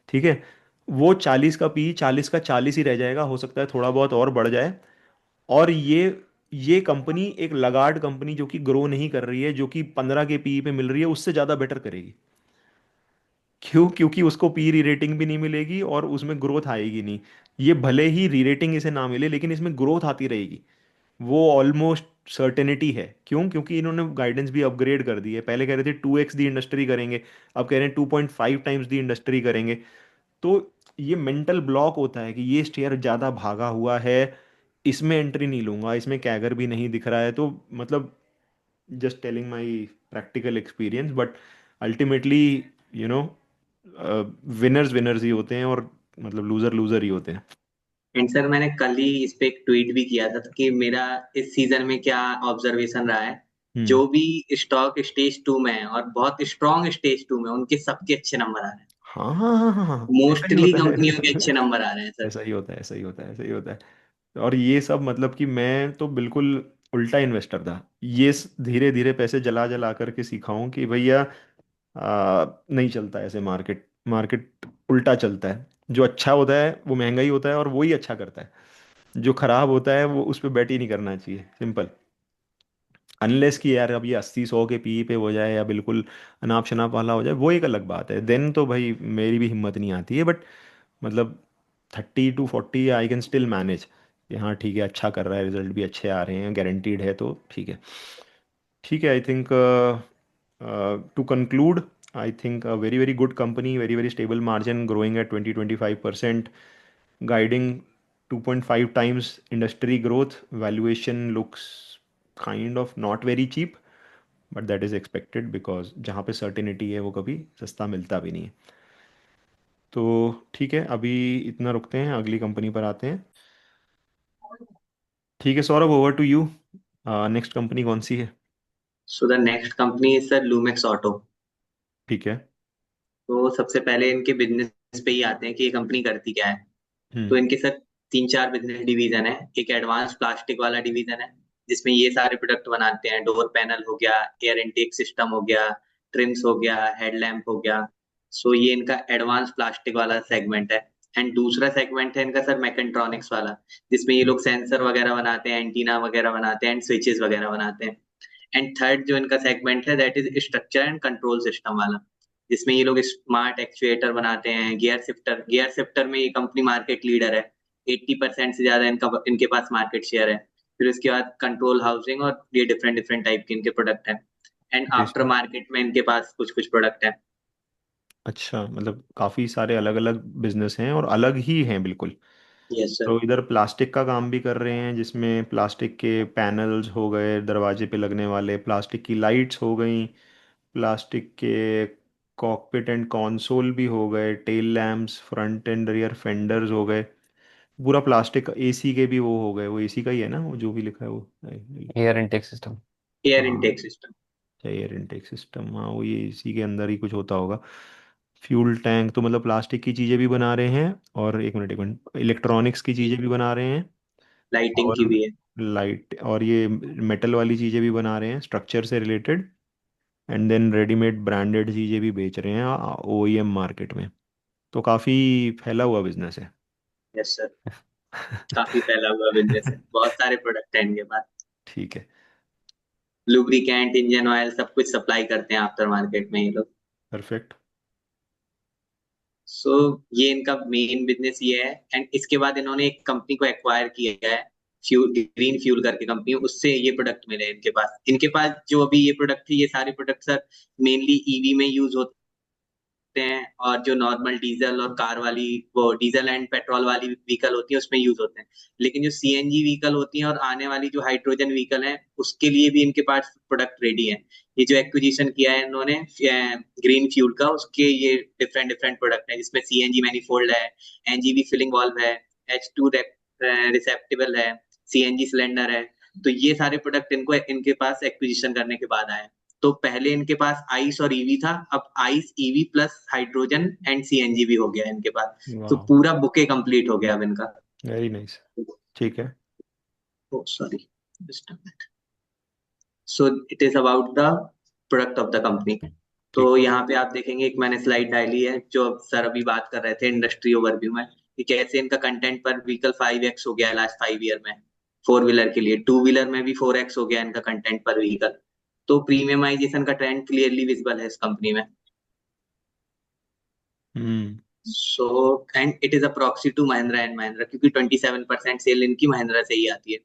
ठीक है। वो 40 का पी 40 का 40 ही रह जाएगा, हो सकता है थोड़ा बहुत और बढ़ जाए। और ये कंपनी एक लगार्ड कंपनी जो कि ग्रो नहीं कर रही है, जो कि 15 के पी पे मिल रही है, उससे ज़्यादा बेटर करेगी। क्यों? क्योंकि उसको पी री रेटिंग भी नहीं मिलेगी और उसमें ग्रोथ आएगी नहीं। ये भले ही री रेटिंग इसे ना मिले, लेकिन इसमें ग्रोथ आती रहेगी, वो ऑलमोस्ट सर्टेनिटी है। क्यों? क्योंकि इन्होंने गाइडेंस भी अपग्रेड कर दी है। पहले कह रहे थे 2x दी इंडस्ट्री करेंगे, अब कह रहे हैं 2.5 टाइम्स दी इंडस्ट्री करेंगे। तो ये मेंटल ब्लॉक होता है कि ये शेयर ज़्यादा भागा हुआ है, इसमें एंट्री नहीं लूंगा, इसमें कैगर भी नहीं दिख रहा है। तो मतलब just telling my practical experience, but ultimately you know winners winners ही होते हैं, और मतलब लूजर लूजर ही होते हैं। एंड सर मैंने कल ही इस पे एक ट्वीट भी किया था कि मेरा इस सीजन में क्या ऑब्जर्वेशन रहा है। हम्म। जो भी स्टॉक स्टेज 2 में है और बहुत स्ट्रॉन्ग स्टेज 2 में, उनके सबके अच्छे नंबर आ रहे हैं। हाँ हाँ हाँ हाँ हाँ, ऐसा ही मोस्टली होता है। कंपनियों के अच्छे नंबर आ रहे हैं सर। ऐसा ही होता है, ऐसा ही होता है, ऐसा ही होता है। और ये सब मतलब कि मैं तो बिल्कुल उल्टा इन्वेस्टर था, ये धीरे धीरे पैसे जला जला करके सीखा हूँ कि भैया नहीं चलता ऐसे, मार्केट मार्केट उल्टा चलता है। जो अच्छा होता है वो महंगा ही होता है, और वो ही अच्छा करता है। जो खराब होता है वो उस पर बैट ही नहीं करना चाहिए, सिंपल। अनलेस कि यार अब ये 80 100 के पी पे हो जाए, या बिल्कुल अनाप शनाप वाला हो जाए, वो एक अलग बात है, देन तो भाई मेरी भी हिम्मत नहीं आती है। बट मतलब 30 to 40 I can still manage, कि हाँ ठीक है, अच्छा कर रहा है, रिजल्ट भी अच्छे आ रहे हैं, गारंटीड है, तो ठीक है। ठीक है, I think to conclude, I think very very good company, very very stable margin, growing at 20 25%, guiding 2.5 times industry growth, valuation looks kind of not very cheap, but that is expected because जहाँ पे certainty है वो कभी सस्ता मिलता भी नहीं है। तो ठीक है, अभी इतना रुकते हैं, अगली कंपनी पर आते हैं। ठीक है Saurabh, over to you. Next company कौन सी है? So the next company is sir Lumax auto. ठीक है। तो सबसे पहले इनके बिजनेस पे ही आते हैं कि ये कंपनी करती क्या है। तो हम्म। इनके सर तीन चार बिजनेस डिवीजन है। एक एडवांस प्लास्टिक वाला डिवीजन है, जिसमें ये सारे प्रोडक्ट बनाते हैं। डोर पैनल हो गया, एयर इनटेक सिस्टम हो गया, ट्रिम्स हो गया, हेडलैम्प हो गया। सो ये इनका एडवांस प्लास्टिक वाला सेगमेंट है। एंड दूसरा सेगमेंट है इनका सर मैकेट्रॉनिक्स वाला, जिसमें ये लोग सेंसर वगैरह बनाते हैं, एंटीना वगैरह बनाते हैं एंड स्विचेस वगैरह बनाते हैं। एंड थर्ड जो इनका सेगमेंट है that is structure and control system वाला, जिसमें ये लोग स्मार्ट एक्चुएटर बनाते हैं, गियर शिफ्टर में ये कंपनी मार्केट लीडर है, 80% से ज्यादा इनका इनके पास मार्केट शेयर है। फिर उसके बाद कंट्रोल हाउसिंग और ये डिफरेंट डिफरेंट टाइप के इनके प्रोडक्ट हैं। And after basic. मार्केट में इनके पास कुछ कुछ प्रोडक्ट है। अच्छा, मतलब काफ़ी सारे अलग अलग बिजनेस हैं और अलग ही हैं बिल्कुल। Yes sir. तो इधर प्लास्टिक का काम भी कर रहे हैं, जिसमें प्लास्टिक के पैनल्स हो गए दरवाजे पे लगने वाले, प्लास्टिक की लाइट्स हो गई, प्लास्टिक के कॉकपिट एंड कंसोल भी हो गए, tail lamps, front end rear fenders हो गए, पूरा प्लास्टिक। एसी के भी वो हो गए, वो एसी का ही है ना, वो जो भी लिखा है वो। Air intake system. एयर हाँ, intake system. Air intake system, हाँ वो ये इसी के अंदर ही कुछ होता होगा। फ्यूल टैंक, तो मतलब प्लास्टिक की चीज़ें भी बना रहे हैं, और एक मिनट इलेक्ट्रॉनिक्स की चीज़ें भी बना रहे हैं, लाइटिंग की और भी है। लाइट और ये मेटल वाली चीज़ें भी बना रहे हैं स्ट्रक्चर से related, and then readymade branded चीज़ें भी बेच रहे हैं ओईएम मार्केट में। तो काफ़ी फैला हुआ बिजनेस है। Yes sir. काफी फैला हुआ बिजनेस है, बहुत सारे प्रोडक्ट हैं इनके पास। ठीक है। लुब्रिकेंट, इंजन ऑयल सब कुछ सप्लाई करते हैं आफ्टर मार्केट में ये लोग। परफेक्ट। सो ये इनका मेन बिजनेस ये है। एंड इसके बाद इन्होंने एक कंपनी को एक्वायर किया है, ग्रीन फ्यूल करके कंपनी, उससे ये प्रोडक्ट मिले इनके पास जो अभी ये प्रोडक्ट है, ये सारे प्रोडक्ट सर मेनली ईवी में यूज होते हैं, और जो नॉर्मल डीजल और कार वाली, वो डीजल एंड पेट्रोल वाली व्हीकल होती है उसमें यूज होते हैं। लेकिन जो सीएनजी व्हीकल होती है और आने वाली जो हाइड्रोजन व्हीकल है, उसके लिए भी इनके पास प्रोडक्ट रेडी है। ये जो एक्विजिशन किया है इन्होंने ग्रीन फ्यूल का, उसके ये डिफरेंट डिफरेंट प्रोडक्ट है, जिसमें सीएनजी मैनिफोल्ड है, एनजीबी फिलिंग वाल्व है, H2 रिसेप्टिबल है, सीएनजी सिलेंडर है। तो ये सारे प्रोडक्ट इनको इनके पास एक्विजिशन करने के बाद आए। तो पहले इनके पास आइस और ईवी था, अब ice EV plus hydrogen and CNG भी हो गया है इनके पास। तो वाह, पूरा बुके कंप्लीट हो गया अब इनका। Very nice. ठीक है। Oh sorry, so it is about the product of the company. तो ठीक। यहाँ पे आप देखेंगे एक मैंने स्लाइड डाली है, जो सर अभी बात कर रहे थे इंडस्ट्री ओवरव्यू में, कि कैसे इनका कंटेंट पर व्हीकल 5x हो गया है लास्ट 5 ईयर में। फोर व्हीलर के लिए, टू व्हीलर में भी 4x हो गया इनका कंटेंट पर व्हीकल। तो प्रीमियमाइजेशन का ट्रेंड क्लियरली विजिबल है इस कंपनी में। Hmm. So and it is a proxy to Mahindra and Mahindra, क्योंकि 27% सेल इनकी महिंद्रा से ही आती है।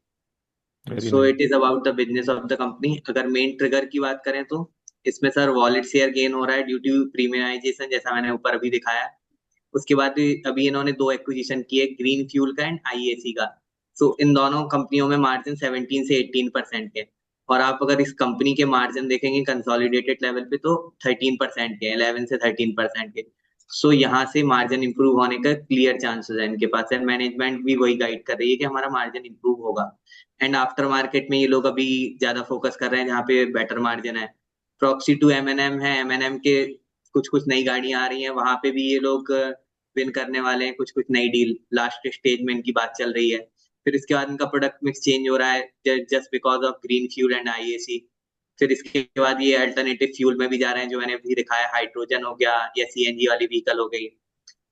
Very so nice. It is about the business of the company. अगर मेन ट्रिगर की बात करें तो इसमें सर वॉलेट शेयर गेन हो रहा है ड्यू टू प्रीमियमाइजेशन, जैसा मैंने ऊपर अभी दिखाया। उसके बाद अभी इन्होंने दो एक्विजिशन किए, ग्रीन फ्यूल का एंड आईएसी का। सो इन दोनों कंपनियों में मार्जिन 17 से 18% के। और आप अगर इस कंपनी के मार्जिन देखेंगे कंसोलिडेटेड लेवल पे, तो 13% के, 11 से 13% के। सो यहाँ से मार्जिन इंप्रूव होने का क्लियर चांसेस है इनके पास, एंड मैनेजमेंट भी वही गाइड कर रही है कि हमारा मार्जिन इंप्रूव होगा। एंड आफ्टर मार्केट में ये लोग अभी ज्यादा फोकस कर रहे हैं जहाँ पे बेटर मार्जिन है। प्रॉक्सी टू एमएनएम है, एमएनएम के कुछ कुछ नई गाड़ियां आ रही हैं, वहां पे भी ये लोग विन करने वाले हैं कुछ कुछ नई डील, लास्ट स्टेज में इनकी बात चल रही है। फिर इसके बाद इनका प्रोडक्ट मिक्स चेंज हो रहा है just because of green fuel and IAC. फिर इसके बाद ये अल्टरनेटिव फ्यूल में भी जा रहे हैं, जो मैंने अभी दिखाया, हाइड्रोजन हो गया या सीएनजी वाली व्हीकल हो गई।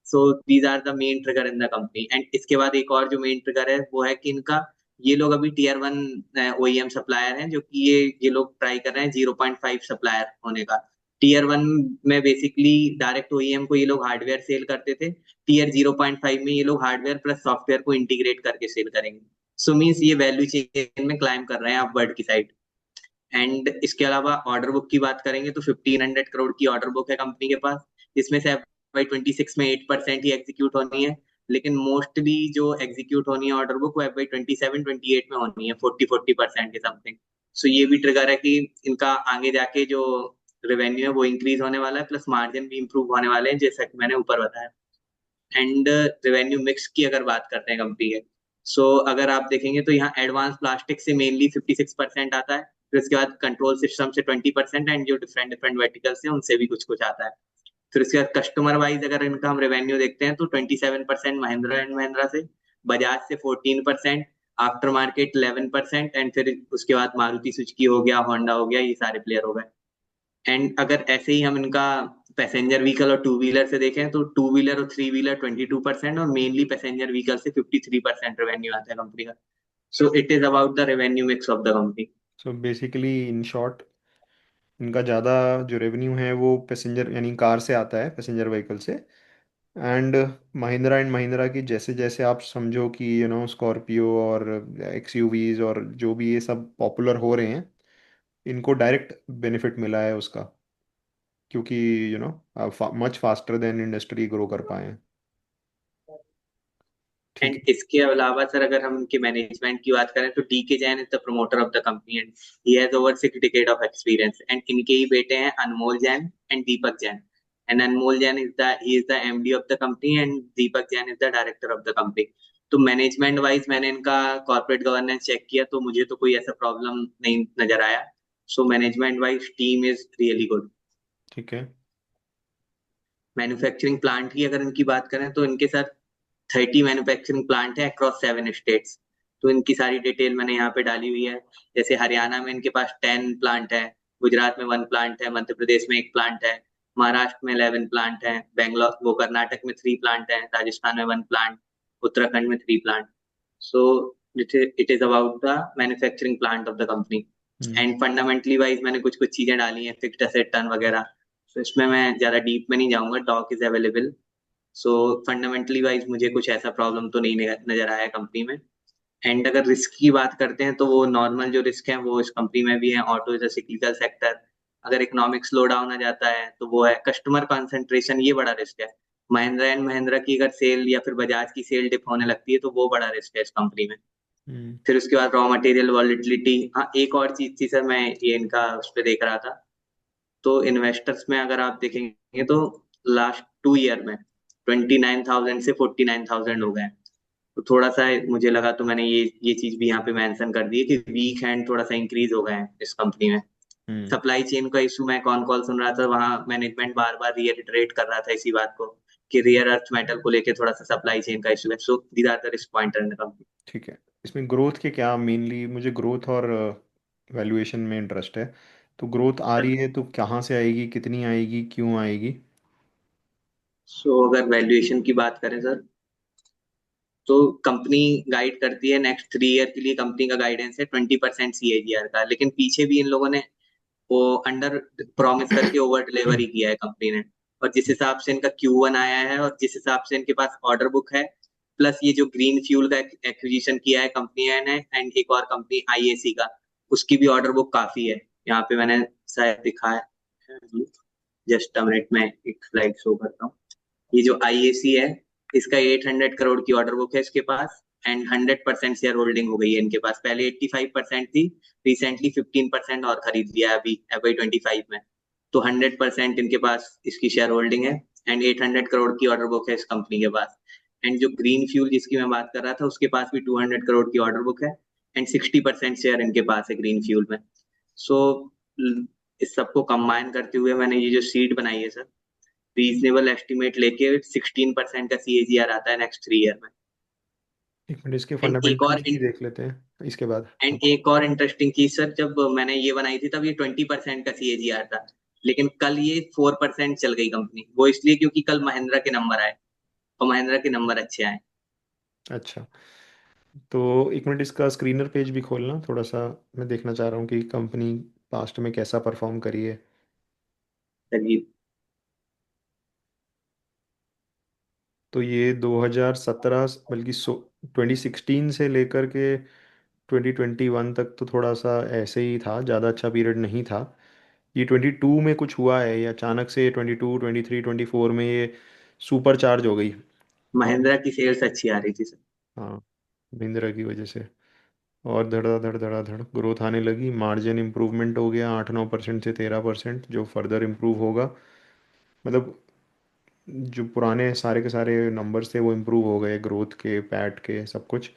So these are the main trigger in the company. एंड इसके बाद एक और जो मेन ट्रिगर है वो है कि इनका, ये लोग अभी टीयर 1 ओईएम सप्लायर हैं, जो कि ये लोग ट्राई कर रहे हैं 0.5 सप्लायर होने का। टीयर 1 में बेसिकली डायरेक्ट ओईएम को ये लोग हार्डवेयर सेल करते थे, टीयर 0.5 में ये लोग हार्डवेयर प्लस सॉफ्टवेयर को इंटीग्रेट करके सेल करेंगे। सो मीन्स ये वैल्यू चेन में क्लाइम कर रहे हैं अपवर्ड की साइड। एंड इसके अलावा ऑर्डर बुक की बात करेंगे तो 1500 करोड़ की ऑर्डर बुक है कंपनी के पास, जिसमें से FY 26 में 8% ही एग्जीक्यूट होनी है। लेकिन मोस्टली जो एग्जीक्यूट होनी है ऑर्डर बुक, वो FY 27 28 में होनी है, 40% के समथिंग। सो ये भी ट्रिगर है कि इनका आगे जाके जो रेवेन्यू है वो इंक्रीज होने वाला है, प्लस मार्जिन भी इंप्रूव होने वाले हैं, जैसा कि मैंने ऊपर बताया। एंड रेवेन्यू मिक्स की अगर बात करते हैं कंपनी के, सो अगर आप देखेंगे तो यहाँ एडवांस प्लास्टिक से मेनली 56% आता है। फिर उसके बाद कंट्रोल सिस्टम से 20%, एंड जो डिफरेंट डिफरेंट वर्टिकल्स हैं उनसे भी कुछ कुछ आता है। फिर उसके बाद कस्टमर वाइज अगर इनका हम रेवेन्यू देखते हैं तो 27% महिंद्रा एंड महिंद्रा से, बजाज से 14%, आफ्टर मार्केट 11%, एंड फिर उसके बाद मारुति सुजुकी हो गया, होंडा हो गया, ये सारे प्लेयर हो गए। एंड अगर ऐसे ही हम इनका पैसेंजर व्हीकल और टू व्हीलर से देखें तो टू व्हीलर और थ्री व्हीलर 22% और मेनली पैसेंजर व्हीकल से 53% रेवेन्यू आता है कंपनी का. सो it is about the revenue mix of the company. So basically in short, इनका ज़्यादा जो रेवेन्यू है वो पैसेंजर यानी कार से आता है, पैसेंजर व्हीकल से. एंड महिंद्रा की जैसे जैसे आप समझो कि स्कॉर्पियो और एक्सयूवीज और जो भी ये सब पॉपुलर हो रहे हैं, इनको डायरेक्ट बेनिफिट मिला है उसका, क्योंकि much faster than industry grow कर पाए हैं. ठीक एंड है. इसके अलावा सर अगर हम इनके मैनेजमेंट की बात करें तो D K Jain is the promoter of the company and he has over 6 decade of experience. And इनके ही बेटे हैं Anmol Jain and Deepak Jain. And Anmol Jain is the MD of the company and Deepak Jain is the director of the company. तो management wise मैंने इनका corporate governance check किया तो मुझे तो कोई ऐसा प्रॉब्लम नहीं नजर आया. So management wise team is really good. ठीक है. मैन्युफैक्चरिंग प्लांट की अगर इनकी बात करें तो इनके साथ 30 मैन्युफैक्चरिंग प्लांट है अक्रॉस 7 स्टेट्स. तो इनकी सारी डिटेल मैंने यहाँ पे डाली हुई है. जैसे हरियाणा में इनके पास 10 प्लांट है, गुजरात में 1 प्लांट है, मध्य प्रदेश में 1 प्लांट है, महाराष्ट्र में 11 प्लांट है, बेंगलोर वो कर्नाटक में 3 प्लांट है, राजस्थान में 1 प्लांट, उत्तराखंड में 3 plant. So it is about the manufacturing plant of the company. Hmm. And fundamentally wise मैंने कुछ कुछ चीजें डाली हैं, फिक्स्ड एसेट टर्न वगैरह. तो इसमें मैं ज्यादा डीप में नहीं जाऊंगा, doc is available. So fundamentally wise मुझे कुछ ऐसा प्रॉब्लम तो नहीं नजर आया कंपनी में. एंड अगर रिस्क की बात करते हैं तो वो नॉर्मल जो रिस्क है वो इस कंपनी में भी है. Auto is a cyclical sector. अगर इकोनॉमिक स्लो डाउन आ जाता है तो वो है कस्टमर कंसंट्रेशन, ये बड़ा रिस्क है. महिंद्रा एंड महिंद्रा की अगर सेल या फिर बजाज की सेल डिप होने लगती है तो वो बड़ा रिस्क है इस कंपनी में. हम्म. फिर उसके बाद रॉ मटेरियल वॉलिटिलिटी. हाँ एक और चीज थी सर, मैं ये इनका उस पर देख रहा था. तो इन्वेस्टर्स में अगर आप देखेंगे तो लास्ट 2 ईयर में 29,000 से 49,000 हो गए. तो थोड़ा सा मुझे लगा तो मैंने ये चीज भी यहाँ पे मेंशन कर दी है कि वीक हैंड थोड़ा सा इंक्रीज हो गए हैं इस कंपनी में. हम्म. सप्लाई चेन का इशू मैं कॉन कॉल सुन रहा था, वहां मैनेजमेंट बार बार रिएटरेट कर रहा था इसी बात को कि रियर अर्थ मेटल को लेके थोड़ा सा सप्लाई चेन का इशू है. So these are the risk pointer in the company. ठीक है. इसमें ग्रोथ के क्या, मेनली मुझे ग्रोथ और वैल्यूएशन में इंटरेस्ट है. तो ग्रोथ आ रही है तो कहाँ से आएगी, कितनी आएगी, क्यों आएगी? सो अगर वैल्यूएशन की बात करें सर तो कंपनी गाइड करती है नेक्स्ट 3 ईयर के लिए. कंपनी का गाइडेंस है 20% CAGR का, लेकिन पीछे भी इन लोगों ने वो अंडर प्रॉमिस करके ओवर डिलीवरी किया है कंपनी ने. और जिस हिसाब से इनका Q1 आया है और जिस हिसाब से इनके पास ऑर्डर बुक है, प्लस ये जो ग्रीन फ्यूल का एक्विजिशन किया है कंपनी ने एंड एक और कंपनी IAC का, उसकी भी ऑर्डर बुक काफी है. यहाँ पे मैंने शायद दिखाया है, जस्ट अ मिनट में एक स्लाइड शो करता हूँ. ये जो IAC है इसका 800 करोड़ की ऑर्डर बुक है इसके पास. एंड 100% शेयर होल्डिंग हो गई है इनके पास. पहले 85% थी, रिसेंटली 15% और खरीद लिया है अभी FY 25 में. तो 100% इनके पास इसकी शेयर होल्डिंग है. एंड 800 करोड़ की ऑर्डर बुक है इस कंपनी के पास. एंड जो ग्रीन फ्यूल जिसकी मैं बात कर रहा था उसके पास भी 200 करोड़ की ऑर्डर बुक है. एंड 60% शेयर इनके पास है ग्रीन फ्यूल में. सो इस सबको कंबाइन करते हुए मैंने ये जो सीट बनाई है सर, रीजनेबल एस्टिमेट लेके 16% का CAGR आता है नेक्स्ट 3 ईयर में. एक मिनट, इसके एंड एक और फंडामेंटल्स भी देख लेते हैं इसके बाद. एंड एक और इंटरेस्टिंग चीज सर, जब मैंने ये बनाई थी तब ये 20% का CAGR था, लेकिन कल ये 4% चल गई कंपनी. वो इसलिए क्योंकि कल महिंद्रा के नंबर आए और महिंद्रा के नंबर अच्छे आए. अच्छा. तो एक मिनट, इसका स्क्रीनर पेज भी खोलना थोड़ा सा. मैं देखना चाह रहा हूँ कि कंपनी पास्ट में कैसा परफॉर्म करी है. चलिए. तो ये 2017, बल्कि 2016 से लेकर के 2021 तक तो थोड़ा सा ऐसे ही था, ज़्यादा अच्छा पीरियड नहीं था. ये 22 में कुछ हुआ है या अचानक से 22, 23, 24 में ये सुपर चार्ज हो गई? और महिंद्रा की सेल्स अच्छी आ रही थी सर. हाँ, महिंद्रा की वजह से और धड़ाधड़ धड़ाधड़ ग्रोथ आने लगी. मार्जिन इम्प्रूवमेंट हो गया 8-9% से 13%, जो फर्दर इम्प्रूव होगा. मतलब जो पुराने सारे के सारे नंबर्स थे वो इम्प्रूव हो गए, ग्रोथ के, पैट के, सब कुछ.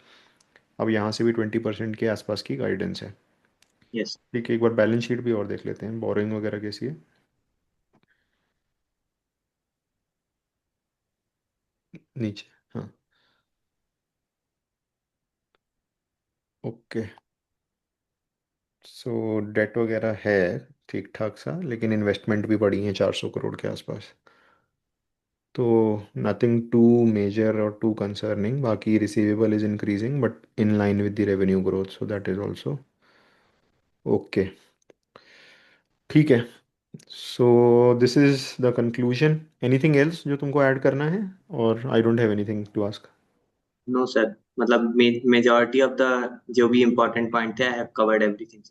अब यहाँ से भी 20% के आसपास की गाइडेंस है. यस. ठीक है, एक बार बैलेंस शीट भी और देख लेते हैं, बोरिंग वगैरह कैसी है. नीचे. हाँ. ओके. सो डेट वगैरह है ठीक ठाक सा, लेकिन इन्वेस्टमेंट भी बढ़ी है 400 करोड़ के आसपास। तो नथिंग टू मेजर और टू कंसर्निंग। बाकी receivable is increasing but in line with the revenue growth, so that is also okay. ठीक है। So this is the conclusion. Anything else जो तुमको ऐड करना है? और I don't have anything to ask. No sir, मतलब majority of the जो भी इम्पोर्टेंट पॉइंट थे आई हैव कवर्ड एवरीथिंग।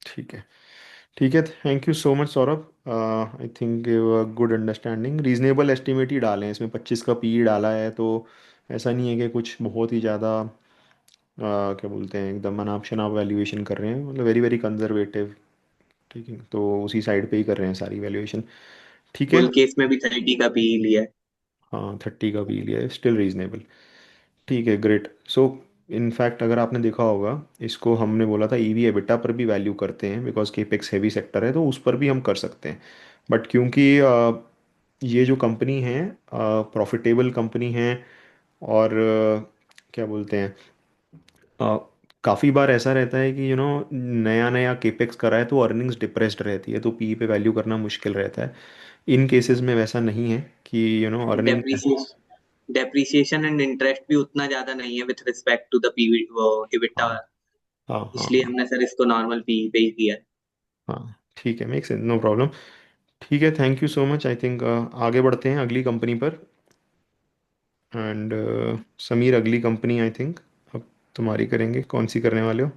ठीक है। ठीक है, thank you so much Saurabh. I think good understanding. Reasonable estimate ही डालें इसमें, 25 का पी डाला है तो ऐसा नहीं है कि कुछ बहुत ही ज़्यादा क्या बोलते हैं एकदम अनाप शनाप वैल्यूएशन कर रहे हैं, मतलब वेरी वेरी कंजर्वेटिव। ठीक है, तो उसी साइड पे ही कर रहे हैं सारी वैल्यूएशन। ठीक है। बुल केस में भी 30 का पी लिया है। हाँ, 30 का पी लिया है, स्टिल रीजनेबल। ठीक है, ग्रेट। सो इनफैक्ट अगर आपने देखा होगा, इसको हमने बोला था ईवी एबिटा पर भी वैल्यू करते हैं बिकॉज केपेक्स हैवी सेक्टर है, तो उस पर भी हम कर सकते हैं। बट क्योंकि ये जो कंपनी है प्रॉफिटेबल कंपनी है, और क्या बोलते हैं काफ़ी बार ऐसा रहता है कि नया नया केपेक्स करा है तो अर्निंग्स डिप्रेस्ड रहती है, तो पी पे वैल्यू करना मुश्किल रहता है। इन केसेस में वैसा नहीं है कि अर्निंग। डेप्रिसिएशन एंड इंटरेस्ट भी उतना ज्यादा नहीं है with respect to the PV हाँ इबिटा। हाँ हाँ इसलिए हाँ हमने सर इसको नॉर्मल पी पे ही किया है। हाँ। ठीक है, मेक सेंस, नो प्रॉब्लम। ठीक है, thank you so much. I think आगे बढ़ते हैं अगली कंपनी पर। एंड समीर, अगली कंपनी आई थिंक अब तुम्हारी करेंगे, कौन सी करने वाले हो?